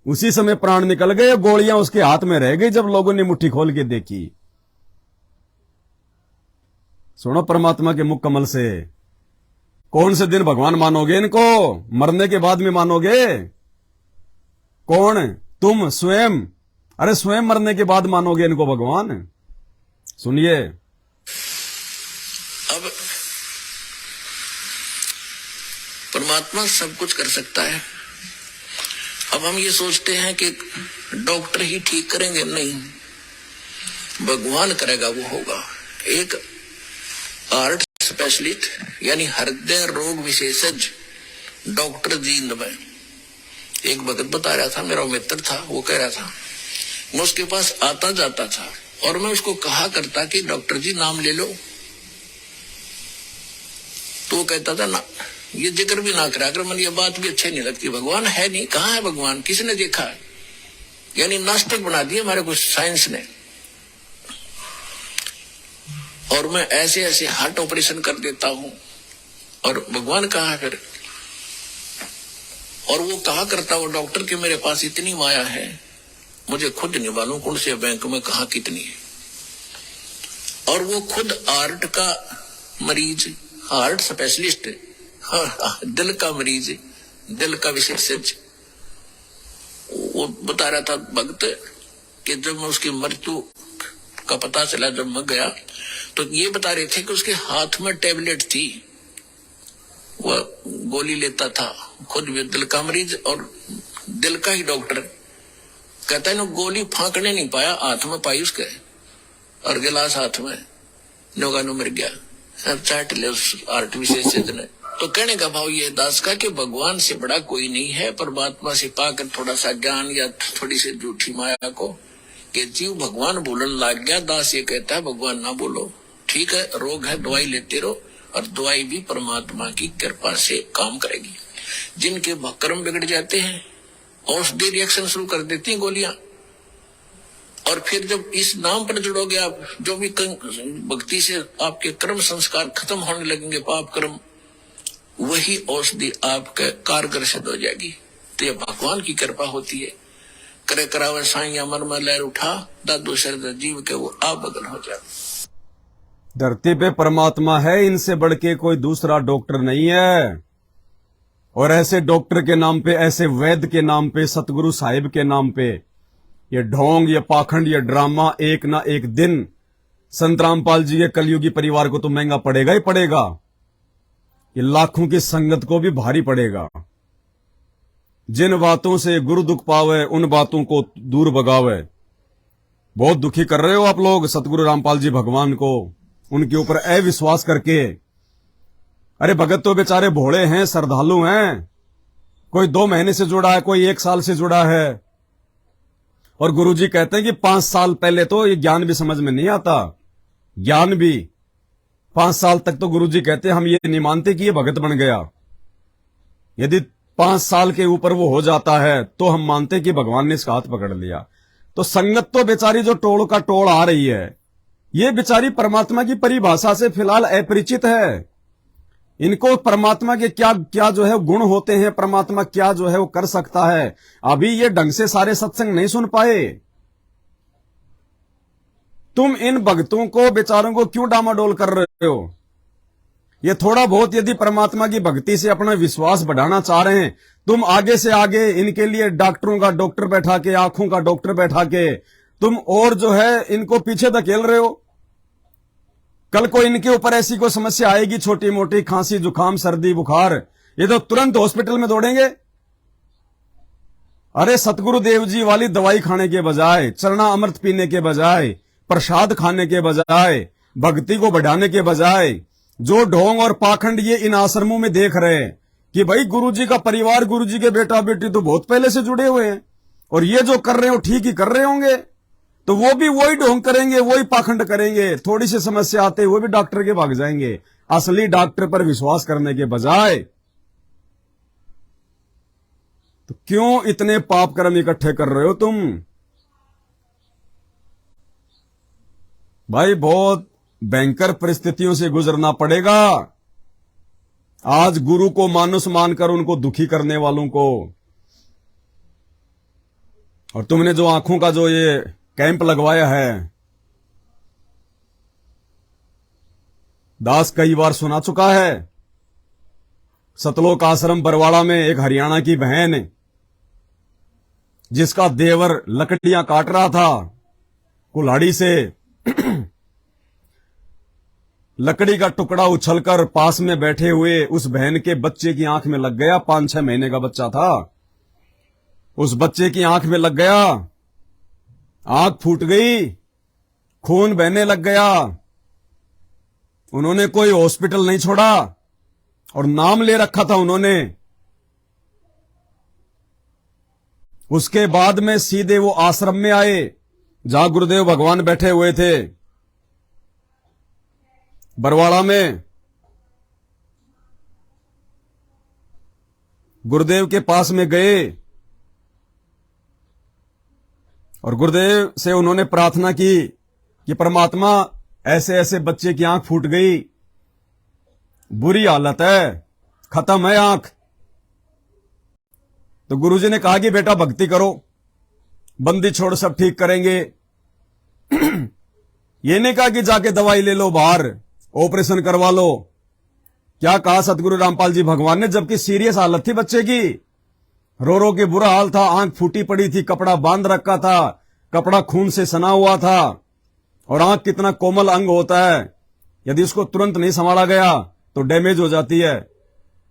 उसी समय प्राण निकल गए, गोलियां उसके हाथ में रह गई जब लोगों ने मुट्ठी खोल के देखी। सुनो परमात्मा के मुख कमल से, कौन से दिन भगवान मानोगे इनको? मरने के बाद में मानोगे? कौन? तुम स्वयं अरे स्वयं मरने के बाद मानोगे इनको भगवान? सुनिए, अब परमात्मा सब कुछ कर सकता है। अब हम ये सोचते हैं कि डॉक्टर ही ठीक करेंगे, नहीं, भगवान करेगा, वो होगा। एक हार्ट स्पेशलिस्ट यानी हृदय रोग विशेषज्ञ डॉक्टर जींद में एक भगत बता रहा था, मेरा मित्र था, वो कह रहा था, मैं उसके पास आता जाता था और मैं उसको कहा करता कि डॉक्टर जी नाम ले लो, तो वो कहता था ना, ये जिक्र भी ना करा कर, मन ये बात भी अच्छी नहीं लगती, भगवान है नहीं, कहाँ है भगवान, किसने देखा है? यानी नास्तिक बना दिया हमारे कुछ साइंस ने। और मैं ऐसे ऐसे हार्ट ऑपरेशन कर देता हूं और भगवान कहाँ है फिर? और वो कहा करता वो डॉक्टर कि मेरे पास इतनी माया है, मुझे खुद नहीं मालूम कौन से बैंक में कहा कितनी है। और वो खुद हार्ट का मरीज, हार्ट स्पेशलिस्ट, दिल का मरीज, दिल का विशेषज्ञ, वो बता रहा था भक्त कि जब मैं उसकी मृत्यु का पता चला, जब मैं गया, तो ये बता रहे थे कि उसके हाथ में टैबलेट थी, वह गोली लेता था, खुद भी दिल का मरीज और दिल का ही डॉक्टर। कहता है ना, गोली फांकने नहीं पाया, हाथ में पाई उसके और गिलास हाथ में, नौगानो मर गया, सब चाट ले उस हार्ट विशेषज्ञ ने। तो कहने का भाव ये दास का कि भगवान से बड़ा कोई नहीं है, परमात्मा से पाकर थोड़ा सा ज्ञान या थोड़ी सी झूठी माया को कि जीव भगवान बोलने लग गया। दास ये कहता है भगवान ना बोलो, ठीक है, रोग है, दवाई लेते रहो, और दवाई भी परमात्मा की कृपा से काम करेगी। जिनके कर्म बिगड़ जाते हैं, औषधि रिएक्शन शुरू कर देती हैं गोलियां, और फिर जब इस नाम पर जुड़ोगे आप, जो भी भक्ति से आपके कर्म संस्कार खत्म होने लगेंगे, पाप कर्म, वही औषधि आपके कारगर सिद्ध हो जाएगी। तो ये भगवान की कृपा होती है। करे करावे साईं मन में लहर उठा, दादू शरद जीव के वो आप बगल हो जाए। धरती पे परमात्मा है, इनसे बढ़ के कोई दूसरा डॉक्टर नहीं है। और ऐसे डॉक्टर के नाम पे, ऐसे वैद्य के नाम पे, सतगुरु साहिब के नाम पे ये ढोंग, ये पाखंड, ये ड्रामा एक ना एक दिन संत रामपाल जी के कलयुगी परिवार को तो महंगा पड़ेगा ही पड़ेगा। ये लाखों की संगत को भी भारी पड़ेगा। जिन बातों से गुरु दुख पावे, उन बातों को दूर भगावे। बहुत दुखी कर रहे हो आप लोग सतगुरु रामपाल जी भगवान को, उनके ऊपर अविश्वास करके। अरे भगत तो बेचारे भोले हैं, श्रद्धालु हैं, कोई 2 महीने से जुड़ा है, कोई 1 साल से जुड़ा है। और गुरुजी कहते हैं कि 5 साल पहले तो ये ज्ञान भी समझ में नहीं आता, ज्ञान भी 5 साल तक तो गुरुजी कहते हैं हम ये नहीं मानते कि ये भगत बन गया। यदि 5 साल के ऊपर वो हो जाता है तो हम मानते कि भगवान ने इसका हाथ पकड़ लिया। तो संगत तो बेचारी जो टोल का टोल आ रही है, ये बेचारी परमात्मा की परिभाषा से फिलहाल अपरिचित है। इनको परमात्मा के क्या क्या जो है गुण होते हैं, परमात्मा क्या जो है वो कर सकता है, अभी ये ढंग से सारे सत्संग नहीं सुन पाए। तुम इन भक्तों को बेचारों को क्यों डामाडोल कर रहे हो? ये थोड़ा बहुत यदि परमात्मा की भक्ति से अपना विश्वास बढ़ाना चाह रहे हैं, तुम आगे से आगे इनके लिए डॉक्टरों का डॉक्टर बैठा के, आंखों का डॉक्टर बैठा के तुम और जो है इनको पीछे धकेल रहे हो। कल को इनके ऊपर ऐसी कोई समस्या आएगी, छोटी मोटी खांसी, जुकाम, सर्दी, बुखार, ये तो तुरंत हॉस्पिटल में दौड़ेंगे। अरे सतगुरु देव जी वाली दवाई खाने के बजाय, चरना अमृत पीने के बजाय, प्रसाद खाने के बजाय, भक्ति को बढ़ाने के बजाय, जो ढोंग और पाखंड ये इन आश्रमों में देख रहे हैं कि भाई गुरुजी का परिवार, गुरुजी के बेटा बेटी तो बहुत पहले से जुड़े हुए हैं और ये जो कर रहे हो ठीक ही कर रहे होंगे, तो वो भी वही ढोंग करेंगे, वही पाखंड करेंगे। थोड़ी सी समस्या आते वो भी डॉक्टर के भाग जाएंगे, असली डॉक्टर पर विश्वास करने के बजाय। तो क्यों इतने पाप कर्म इकट्ठे कर रहे हो तुम? भाई बहुत भयंकर परिस्थितियों से गुजरना पड़ेगा। आज गुरु को मानुस मानकर उनको दुखी करने वालों को, और तुमने जो आंखों का जो ये कैंप लगवाया है, दास कई बार सुना चुका है। सतलोक आश्रम बरवाड़ा में एक हरियाणा की बहन जिसका देवर लकड़ियां काट रहा था कुल्हाड़ी से, लकड़ी का टुकड़ा उछलकर पास में बैठे हुए उस बहन के बच्चे की आंख में लग गया। 5-6 महीने का बच्चा था। उस बच्चे की आंख में लग गया, आंख फूट गई, खून बहने लग गया। उन्होंने कोई हॉस्पिटल नहीं छोड़ा और नाम ले रखा था उन्होंने। उसके बाद में सीधे वो आश्रम में आए जहां गुरुदेव भगवान बैठे हुए थे, बरवाड़ा में। गुरुदेव के पास में गए और गुरुदेव से उन्होंने प्रार्थना की कि परमात्मा, ऐसे ऐसे बच्चे की आंख फूट गई, बुरी हालत है, खत्म है आंख। तो गुरुजी ने कहा कि बेटा भक्ति करो, बंदी छोड़, सब ठीक करेंगे। ये नहीं कहा कि जाके दवाई ले लो बाहर, ऑपरेशन करवा लो। क्या कहा सतगुरु रामपाल जी भगवान ने, जबकि सीरियस हालत थी बच्चे की, रो रो के बुरा हाल था, आंख फूटी पड़ी थी, कपड़ा बांध रखा था, कपड़ा खून से सना हुआ था। और आंख कितना कोमल अंग होता है, यदि उसको तुरंत नहीं संभाला गया तो डैमेज हो जाती है।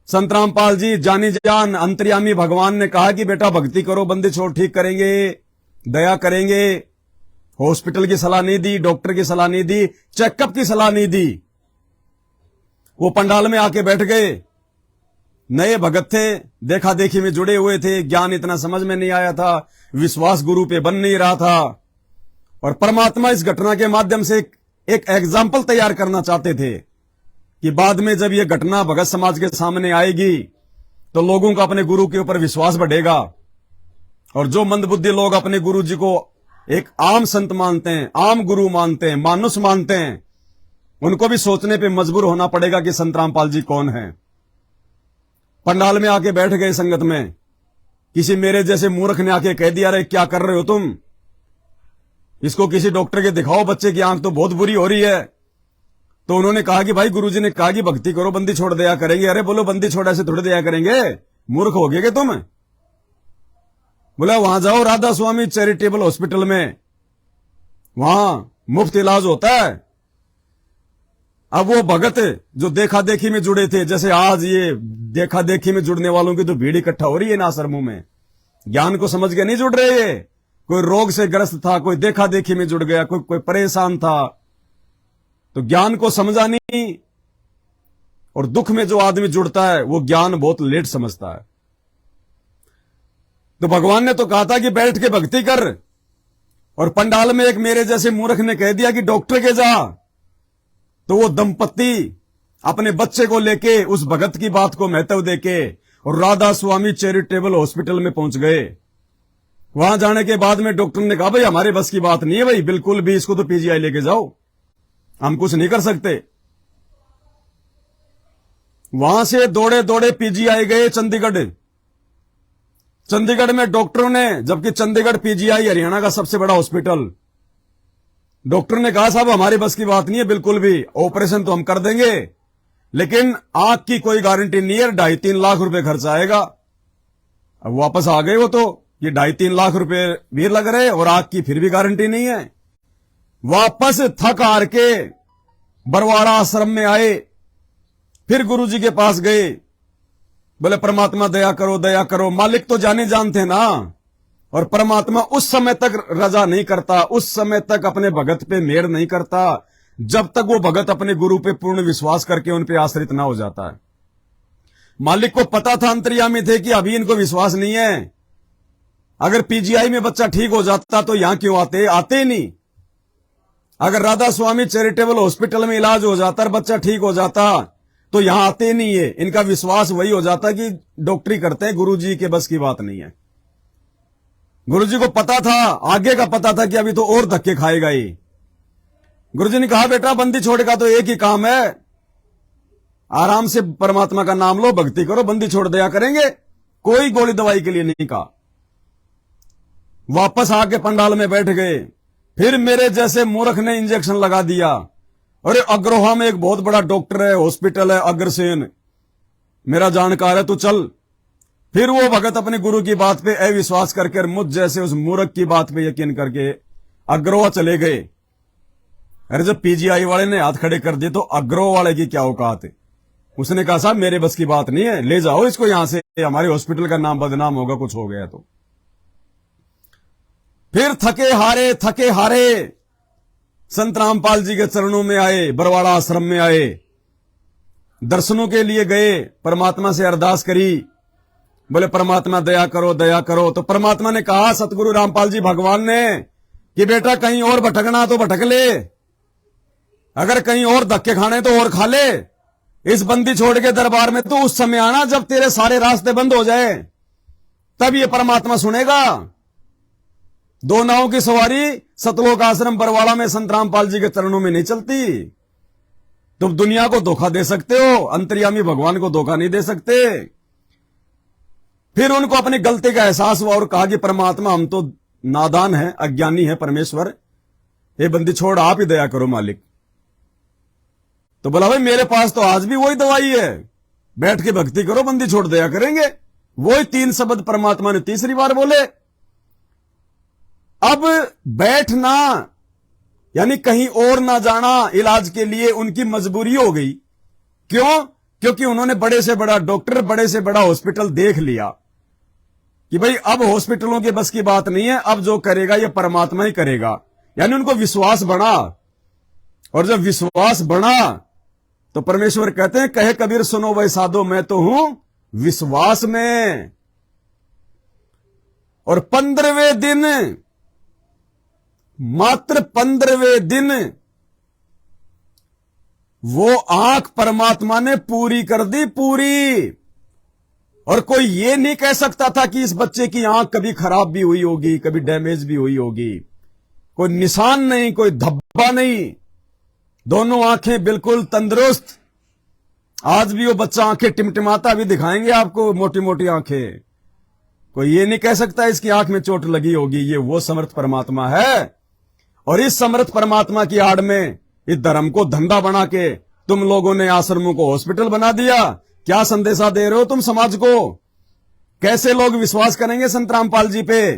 संत रामपाल जी जानी जान अंतर्यामी भगवान ने कहा कि बेटा भक्ति करो, बंदी छोड़, ठीक करेंगे, दया करेंगे। हॉस्पिटल की सलाह नहीं दी, डॉक्टर की सलाह नहीं दी, चेकअप की सलाह नहीं दी। वो पंडाल में आके बैठ गए। नए भगत थे, देखा देखी में जुड़े हुए थे, ज्ञान इतना समझ में नहीं आया था, विश्वास गुरु पे बन नहीं रहा था। और परमात्मा इस घटना के माध्यम से एक एग्जाम्पल तैयार करना चाहते थे कि बाद में जब यह घटना भगत समाज के सामने आएगी तो लोगों का अपने गुरु के ऊपर विश्वास बढ़ेगा। और जो मंदबुद्धि लोग अपने गुरु जी को एक आम संत मानते हैं, आम गुरु मानते हैं, मानुष मानते हैं, उनको भी सोचने पे मजबूर होना पड़ेगा कि संत रामपाल जी कौन है। पंडाल में आके बैठ गए संगत में। किसी मेरे जैसे मूर्ख ने आके कह दिया, अरे क्या कर रहे हो तुम, इसको किसी डॉक्टर के दिखाओ, बच्चे की आंख तो बहुत बुरी हो रही है। तो उन्होंने कहा कि भाई गुरुजी ने कहा कि भक्ति करो, बंदी छोड़ दया करेंगे। अरे बोलो बंदी छोड़ ऐसे थोड़ी दया करेंगे, मूर्ख हो गए तुम। बोला वहां जाओ राधा स्वामी चैरिटेबल हॉस्पिटल में, वहां मुफ्त इलाज होता है। अब वो भगत जो देखा देखी में जुड़े थे, जैसे आज ये देखा देखी में जुड़ने वालों की तो भीड़ इकट्ठा हो रही है ना आश्रमों में, ज्ञान को समझ के नहीं जुड़ रहे। ये कोई रोग से ग्रस्त था, कोई देखा देखी में जुड़ गया, कोई परेशान था, तो ज्ञान को समझा नहीं। और दुख में जो आदमी जुड़ता है वो ज्ञान बहुत लेट समझता है। तो भगवान ने तो कहा था कि बैठ के भक्ति कर, और पंडाल में एक मेरे जैसे मूर्ख ने कह दिया कि डॉक्टर के जा। तो वो दंपत्ति अपने बच्चे को लेके उस भगत की बात को महत्व देके और राधा स्वामी चैरिटेबल हॉस्पिटल में पहुंच गए। वहां जाने के बाद में डॉक्टर ने कहा, भाई हमारे बस की बात नहीं है भाई, बिल्कुल भी, इसको तो पीजीआई लेके जाओ, हम कुछ नहीं कर सकते। वहां से दौड़े दौड़े पीजीआई गए चंडीगढ़। चंडीगढ़ में डॉक्टरों ने, जबकि चंडीगढ़ पीजीआई हरियाणा का सबसे बड़ा हॉस्पिटल, डॉक्टर ने कहा साहब हमारी बस की बात नहीं है बिल्कुल भी, ऑपरेशन तो हम कर देंगे लेकिन आंख की कोई गारंटी नहीं है, 2.5-3 लाख रुपए खर्च आएगा। अब वापस आ गए वो तो, ये 2.5-3 लाख रुपए भी लग रहे और आंख की फिर भी गारंटी नहीं है। वापस थक हार के बरवाड़ा आश्रम में आए, फिर गुरुजी के पास गए, बोले परमात्मा दया करो दया करो। मालिक तो जाने जानते ना, और परमात्मा उस समय तक रजा नहीं करता, उस समय तक अपने भगत पे मेहर नहीं करता जब तक वो भगत अपने गुरु पे पूर्ण विश्वास करके उन पे आश्रित ना हो जाता है। मालिक को पता था, अंतर्यामी थे कि अभी इनको विश्वास नहीं है। अगर पीजीआई में बच्चा ठीक हो जाता तो यहां क्यों आते ही नहीं। अगर राधा स्वामी चैरिटेबल हॉस्पिटल में इलाज हो जाता और बच्चा ठीक हो जाता तो यहां आते नहीं है। इनका विश्वास वही हो जाता कि डॉक्टरी करते हैं, गुरुजी के बस की बात नहीं है। गुरुजी को पता था, आगे का पता था कि अभी तो और धक्के खाएगा ये। गुरुजी ने कहा बेटा बंदी छोड़ेगा तो एक ही काम है, आराम से परमात्मा का नाम लो, भक्ति करो, बंदी छोड़ दिया करेंगे, कोई गोली दवाई के लिए नहीं कहा। वापस आके पंडाल में बैठ गए। फिर मेरे जैसे मूर्ख ने इंजेक्शन लगा दिया। अरे अग्रोहा में एक बहुत बड़ा डॉक्टर है, हॉस्पिटल है अग्रसेन, मेरा जानकार है, तू चल। फिर वो भगत अपने गुरु की बात पे अविश्वास करके मुझ जैसे उस मूर्ख की बात पे यकीन करके अग्रोह चले गए। अरे जब पीजीआई वाले ने हाथ खड़े कर दिए तो अग्रोह वाले की क्या औकात है। उसने कहा साहब मेरे बस की बात नहीं है, ले जाओ इसको यहां से, हमारे हॉस्पिटल का नाम बदनाम होगा कुछ हो गया तो। फिर थके हारे संत रामपाल जी के चरणों में आए, बरवाड़ा आश्रम में आए, दर्शनों के लिए गए, परमात्मा से अरदास करी, बोले परमात्मा दया करो दया करो। तो परमात्मा ने कहा सतगुरु रामपाल जी भगवान ने कि बेटा कहीं और भटकना तो भटक ले, अगर कहीं और धक्के खाने तो और खा ले, इस बंदी छोड़ के दरबार में तो उस समय आना जब तेरे सारे रास्ते बंद हो जाए, तब ये परमात्मा सुनेगा। दो नावों की सवारी सतलोक आश्रम बरवाड़ा में संत रामपाल जी के चरणों में नहीं चलती। तुम दुनिया को धोखा दे सकते हो, अंतर्यामी भगवान को धोखा नहीं दे सकते। फिर उनको अपनी गलती का एहसास हुआ और कहा कि परमात्मा हम तो नादान है, अज्ञानी है, परमेश्वर ये बंदी छोड़ आप ही दया करो मालिक। तो बोला भाई मेरे पास तो आज भी वही दवाई है, बैठ के भक्ति करो बंदी छोड़ दया करेंगे। वही 3 शब्द परमात्मा ने तीसरी बार बोले। अब बैठना यानी कहीं और ना जाना इलाज के लिए उनकी मजबूरी हो गई। क्यों? क्योंकि उन्होंने बड़े से बड़ा डॉक्टर, बड़े से बड़ा हॉस्पिटल देख लिया कि भाई अब हॉस्पिटलों के बस की बात नहीं है, अब जो करेगा ये परमात्मा ही करेगा। यानी उनको विश्वास बढ़ा, और जब विश्वास बढ़ा तो परमेश्वर कहते हैं कहे कबीर सुनो वै साधो मैं तो हूं विश्वास में। और 15वें दिन, मात्र 15वें दिन वो आंख परमात्मा ने पूरी कर दी, पूरी। और कोई ये नहीं कह सकता था कि इस बच्चे की आंख कभी खराब भी हुई होगी, कभी डैमेज भी हुई होगी। कोई निशान नहीं, कोई धब्बा नहीं, दोनों आंखें बिल्कुल तंदुरुस्त। आज भी वो बच्चा आंखें टिमटिमाता भी दिखाएंगे आपको, मोटी मोटी आंखें। कोई ये नहीं कह सकता इसकी आंख में चोट लगी होगी। ये वो समर्थ परमात्मा है। और इस समर्थ परमात्मा की आड़ में इस धर्म को धंधा बना के तुम लोगों ने आश्रमों को हॉस्पिटल बना दिया। क्या संदेशा दे रहे हो तुम समाज को? कैसे लोग विश्वास करेंगे संत रामपाल जी पे?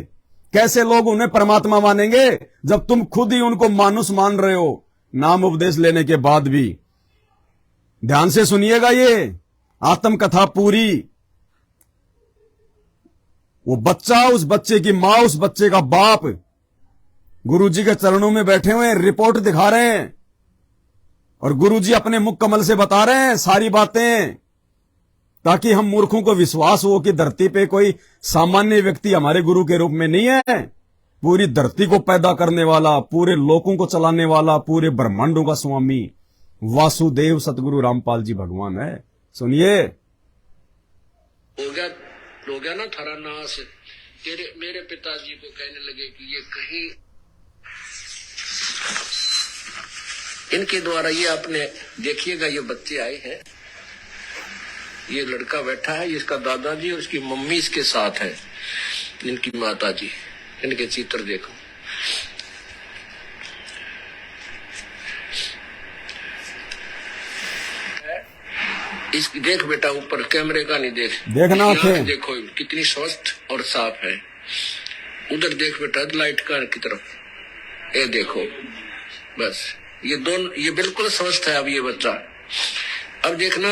कैसे लोग उन्हें परमात्मा मानेंगे जब तुम खुद ही उनको मानुष मान रहे हो, नाम उपदेश लेने के बाद भी। ध्यान से सुनिएगा ये आत्मकथा पूरी। वो बच्चा, उस बच्चे की मां, उस बच्चे का बाप गुरुजी के चरणों में बैठे हुए हैं, रिपोर्ट दिखा रहे हैं, और गुरुजी अपने मुख कमल से बता रहे हैं सारी बातें, ताकि हम मूर्खों को विश्वास हो कि धरती पे कोई सामान्य व्यक्ति हमारे गुरु के रूप में नहीं है। पूरी धरती को पैदा करने वाला, पूरे लोकों को चलाने वाला, पूरे ब्रह्मांडों का स्वामी वासुदेव सतगुरु रामपाल जी भगवान है। सुनिए। हो गया ना थारा नाश। मेरे पिताजी को कहने लगे कि ये कहीं इनके द्वारा, ये आपने देखिएगा, ये बच्चे आए हैं, ये लड़का बैठा है, इसका दादाजी और इसकी मम्मी इसके साथ है, इनकी माता जी। इनके चित्र देखो। इसकी देख बेटा, ऊपर कैमरे का नहीं देख, देखना आंखें देखो कितनी स्वस्थ और साफ है। उधर देख बेटा लाइट का की तरफ, ये देखो, बस ये दोनों, ये बिल्कुल स्वस्थ है अब ये बच्चा। अब देखना,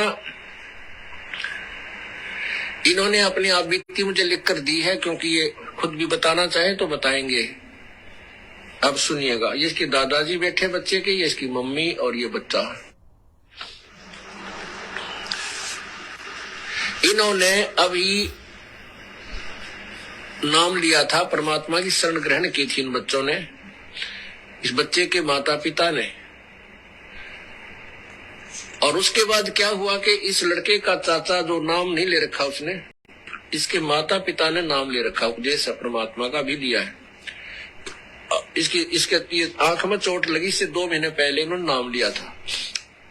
इन्होंने अपनी आप बीती मुझे लिख कर दी है, क्योंकि ये खुद भी बताना चाहे तो बताएंगे। अब सुनिएगा, ये इसके दादाजी बैठे बच्चे के, ये इसकी मम्मी और ये बच्चा। इन्होंने अभी नाम लिया था, परमात्मा की शरण ग्रहण की थी इन बच्चों ने, इस बच्चे के माता पिता ने। और उसके बाद क्या हुआ कि इस लड़के का चाचा जो नाम नहीं ले रखा उसने, इसके माता पिता ने नाम ले रखा, उपदेश परमात्मा का भी दिया है। इसके आंख में चोट लगी, इससे 2 महीने पहले इन्होंने नाम लिया था,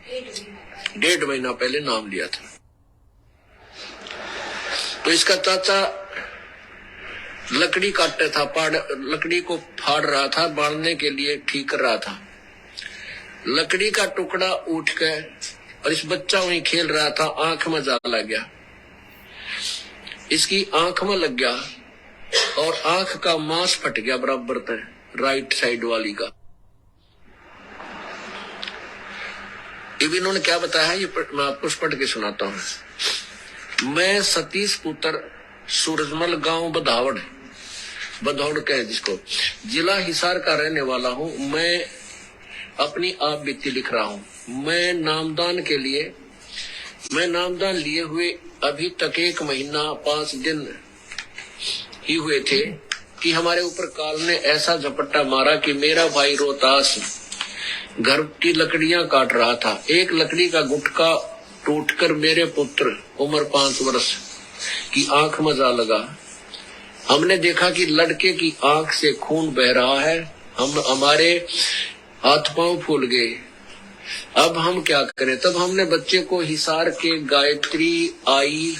1.5 महीना पहले नाम लिया था। तो इसका चाचा लकड़ी काटता था, लकड़ी को फाड़ रहा था, बांधने के लिए ठीक कर रहा था। लकड़ी का टुकड़ा उठ गया और इस बच्चा वहीं खेल रहा था, आंख में जाला गया। इसकी आंख में लग गया और आंख का मांस फट गया बराबर तक, राइट साइड वाली का। ये इन्होंने क्या बताया है, ये मैं आपको पढ़ के सुनाता हूं। मैं सतीश पुत्र सूरजमल, गांव बधौड़ कहे जिसको, जिला हिसार का रहने वाला हूं। मैं अपनी आप बीती लिख रहा हूं। मैं नामदान लिए हुए अभी तक 1 महीना 5 दिन ही हुए थे कि हमारे ऊपर काल ने ऐसा झपट्टा मारा कि मेरा भाई रोहतास घर की लकड़ियां काट रहा था। एक लकड़ी का गुटका टूटकर मेरे पुत्र उम्र 5 वर्ष की आंख में जा लगा। हमने देखा कि लड़के की आंख से खून बह रहा है। हमारे हाथ पांव फूल गए। अब हम क्या करें? तब हमने बच्चे को हिसार के गायत्री आई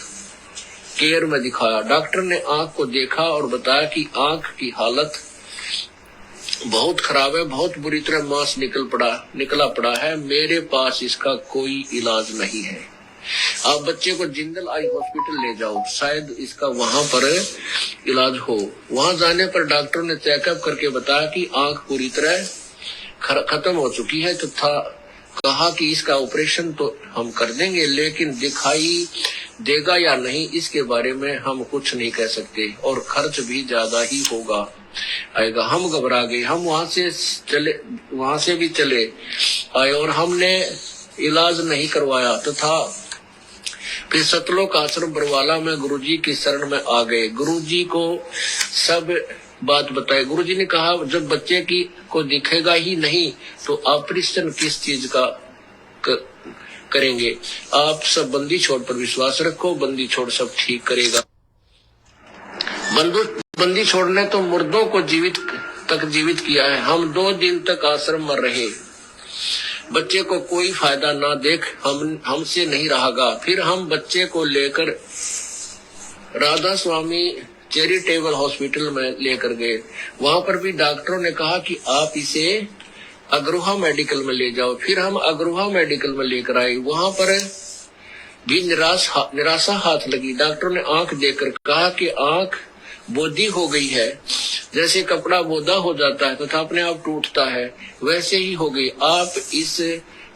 केयर में दिखाया। डॉक्टर ने आंख को देखा और बताया कि आंख की हालत बहुत खराब है, बहुत बुरी तरह मांस निकला पड़ा है। मेरे पास इसका कोई इलाज नहीं है। आप बच्चे को जिंदल आई हॉस्पिटल ले जाओ, शायद इसका वहां पर इलाज हो। वहां जाने पर डॉक्टर ने चेकअप करके बताया कि आंख पूरी तरह खत्म हो चुकी है तथा कहा कि इसका ऑपरेशन तो हम कर देंगे, लेकिन दिखाई देगा या नहीं इसके बारे में हम कुछ नहीं कह सकते और खर्च भी ज्यादा ही आएगा। हम घबरा गए। हम वहां से भी चले आए और हमने इलाज नहीं करवाया तथा फिर सतलोक आश्रम बरवाला में गुरुजी की शरण में आ गए। गुरुजी को सब बात बताई। गुरुजी ने कहा जब बच्चे को दिखेगा ही नहीं तो ऑपरेशन किस चीज का करेंगे। आप सब बंदी छोड़ पर विश्वास रखो, बंदी छोड़ सब ठीक करेगा। बंदी छोड़ ने तो मुर्दों को जीवित किया है। हम 2 दिन तक आश्रम में रहे। बच्चे को कोई फायदा ना देख हमसे नहीं रहागा। फिर हम बच्चे को लेकर राधा स्वामी चैरिटेबल हॉस्पिटल में लेकर गए। वहां पर भी डॉक्टरों ने कहा कि आप इसे अग्रोहा मेडिकल में ले जाओ। फिर हम अग्रोहा मेडिकल में लेकर आए। वहां पर भी निराशा हाथ लगी। डॉक्टर ने आंख देखकर कहा कि आंख बोदी हो गई है। जैसे कपड़ा बोदा हो जाता है तथा अपने आप टूटता है, वैसे ही हो गई। आप इस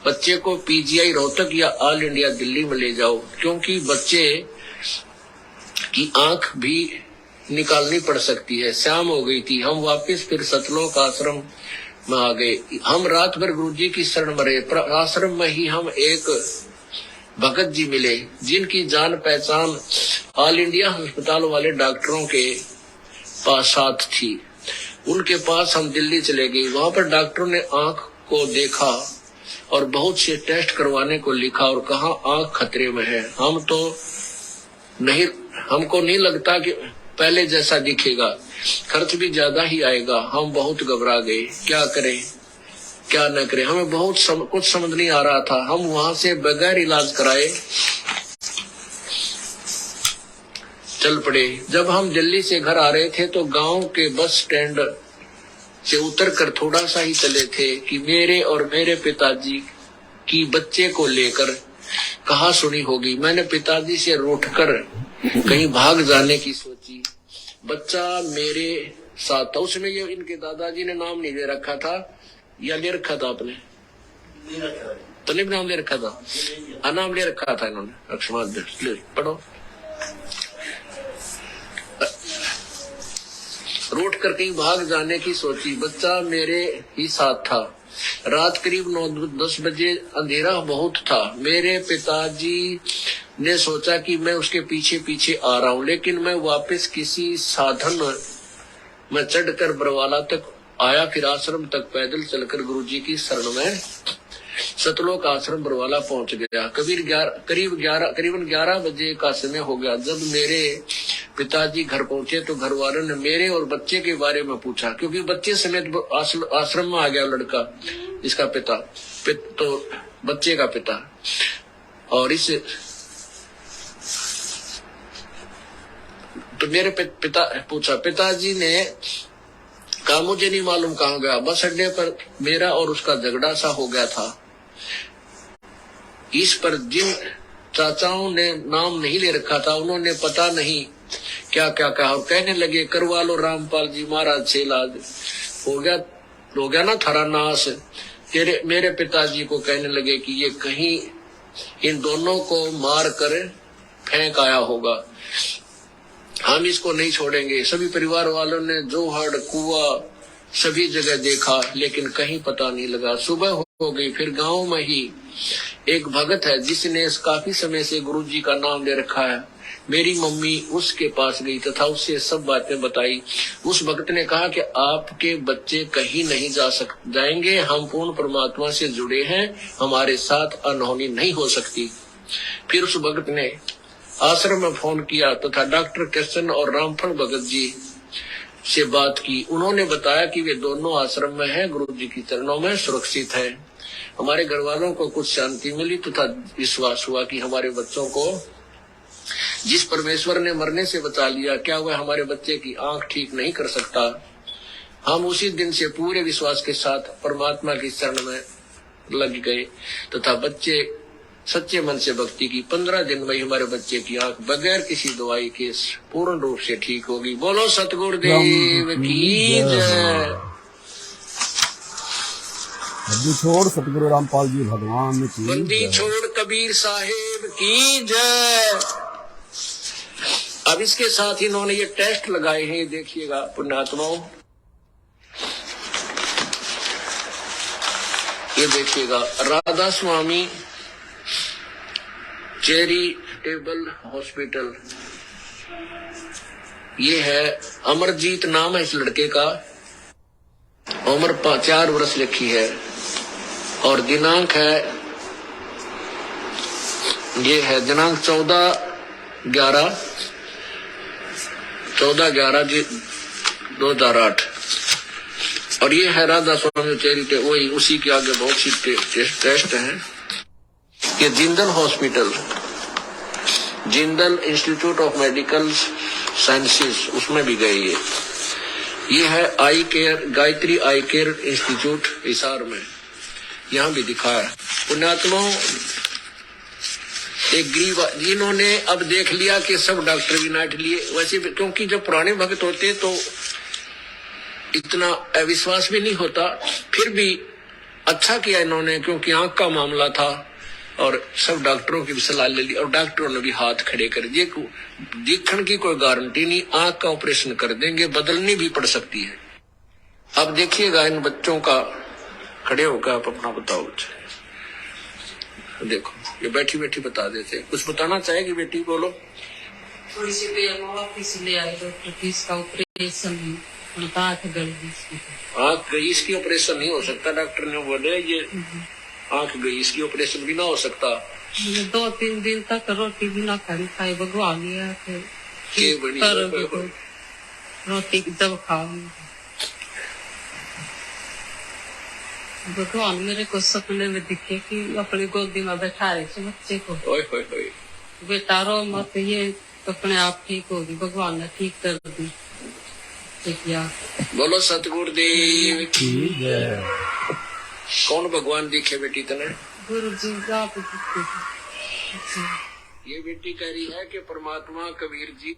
बच्चे को पीजीआई रोहतक या ऑल इंडिया दिल्ली में ले जाओ, क्योंकि बच्चे की आंख भी निकालनी पड़ सकती है। शाम हो गई थी। हम वापस फिर सतलोक आश्रम में आ गए। हम रात भर गुरुजी की शरण में रहे। आश्रम में ही हम एक भगत जी मिले जिनकी जान पहचान ऑल इंडिया अस्पताल वाले डॉक्टरों के पास साथ थी। उनके पास हम दिल्ली चले गए। वहां पर डॉक्टरों ने आंख को देखा और बहुत से टेस्ट करवाने को लिखा और कहा आंख खतरे में है। हमको नहीं लगता कि पहले जैसा दिखेगा, खर्च भी ज्यादा ही आएगा। हम बहुत घबरा गए, क्या करें क्या न करें। हमें कुछ समझ नहीं आ रहा था। हम वहां से बगैर इलाज कराए चल पड़े। जब हम दिल्ली से घर आ रहे थे तो गांव के बस स्टैंड से उतरकर थोड़ा सा ही चले थे कि मेरे और मेरे पिताजी की बच्चे को लेकर कहा सुनी होगी। मैंने पिताजी से रूठकर कहीं भाग जाने की सोची। बच्चा मेरे साथ था। उसमें ये इनके दादाजी ने नाम नहीं ले रखा था या ले रखा था आपने? तो नहीं नाम ले रखा था, नाम ले रखा था इन्होंने। अक्षमाद पढ़ो। रूठ कर कहीं भाग जाने की सोची। बच्चा मेरे ही साथ था। रात करीब 9-10 बजे, अंधेरा बहुत था। मेरे पिताजी ने सोचा कि मैं उसके पीछे पीछे आ रहा हूँ, लेकिन मैं वापस किसी साधन में चढ़कर बरवाला तक आया। फिर आश्रम तक पैदल चलकर गुरुजी की शरण में सतलोक आश्रम बरवाला पहुंच गया। करीबन 11 बजे का समय हो गया। जब मेरे पिताजी घर पहुंचे तो घर वालों ने मेरे और बच्चे के बारे में पूछा, क्योंकि बच्चे समेत आश्रम में आ गया लड़का, इसका पिता तो बच्चे का पिता। और इस तो मेरे पिता पूछा। पिताजी ने कहा मुझे नहीं मालूम कहाँ गया। बस अड्डे पर मेरा और उसका झगड़ा सा हो गया था। इस पर जिन चाचाओं ने नाम नहीं ले रखा था, उन्होंने पता नहीं क्या क्या कहा और कहने लगे करवा लो रामपाल जी महाराज से इलाज, हो गया ना थारा नाश। मेरे पिताजी को कहने लगे कि ये कहीं इन दोनों को मार कर फेंक आया होगा, हम इसको नहीं छोड़ेंगे। सभी परिवार वालों ने जोहड़ कुआ सभी जगह देखा लेकिन कहीं पता नहीं लगा। सुबह हो गई, फिर गांव में ही एक भगत है जिसने काफी समय से गुरुजी का नाम ले रखा है। मेरी मम्मी उसके पास गई तथा उससे सब बातें बताई। उस भक्त ने कहा कि आपके बच्चे कहीं नहीं जाएंगे, हम पूर्ण परमात्मा से जुड़े हैं, हमारे साथ अनहोनी नहीं हो सकती। फिर उस भक्त ने आश्रम में फोन किया तथा डॉक्टर कृष्ण और रामफल भगत जी से बात की। उन्होंने बताया कि वे दोनों आश्रम में हैं, गुरु जी की चरणों में सुरक्षित हैं। हमारे घर वालों को कुछ शांति मिली तथा विश्वास हुआ कि हमारे बच्चों को जिस परमेश्वर ने मरने से बचा लिया, क्या वह हमारे बच्चे की आंख ठीक नहीं कर सकता। हम उसी दिन से पूरे विश्वास के साथ परमात्मा की शरण में लग गए तथा बच्चे सच्चे मन से भक्ति की। 15 दिन में हमारे बच्चे की आंख बगैर किसी दवाई के पूर्ण रूप से ठीक होगी। बोलो सतगुरुदेव की जय। बंदी छोड़ सतगुरु रामपाल जी भगवान की बंदी छोड़ कबीर साहेब की जय। अब इसके साथ ही इन्होंने ये टेस्ट लगाए हैं, देखिएगा पुण्यात्माओं, ये देखिएगा राधा स्वामी चैरिटेबल हॉस्पिटल, ये है अमरजीत नाम है इस लड़के का, उम्र 4 वर्ष लिखी है और दिनांक है, ये है दिनांक 14/11/2008 और ये है राधा स्वामी चैरिटेबल, वही उसी के आगे बहुत सी टेस्ट हैं। ये Jindal hospital, Jindal institute of medical sciences, उसमें भी गए ये है आई केयर, गायत्री आई केयर इंस्टीट्यूट हिसार में, यहाँ भी दिखा है। पुण्यात्माओं, एक गरीब जिन्होंने अब देख लिया कि सब डॉक्टर भी नाट लिए, वैसे भी क्योंकि जब पुराने भक्त होते तो इतना अविश्वास भी नहीं होता, फिर भी अच्छा किया इन्होंने क्योंकि आंख का मामला था और सब डॉक्टरों की भी सलाह ले ली और डॉक्टरों ने भी हाथ खड़े कर दिए। देखने की कोई गारंटी नहीं, आंख का ऑपरेशन कर देंगे, बदलनी भी पड़ सकती है। अब देखिएगा इन बच्चों का, खड़े होकर आप अपना बताओ। देखो ये बैठी बैठी बता देते, कुछ बताना चाहेगी बेटी, बोलो। थोड़ी सी देर में वापिस ले आए डॉक्टर की, इसका ऑपरेशन आंख गई, इसकी ऑपरेशन नहीं हो सकता, डॉक्टर ने बोले ये आंख गई, इसकी ऑपरेशन भी ना हो सकता। 2-3 दिन तक रोटी भी ना खाई, भगवान रोटी जब खाओ, भगवान मेरे को सपने में दिखे कि अपनी गोदी में बैठा रहे बच्चे को, बेटा रो मत, ये अपने आप ठीक होगी, भगवान ने ठीक कर दी। बोलो सतगुरुदेव की जय। कौन भगवान दिखे बेटी तने? गुरु जी आप। ये बेटी कह रही है कि परमात्मा कबीर जी।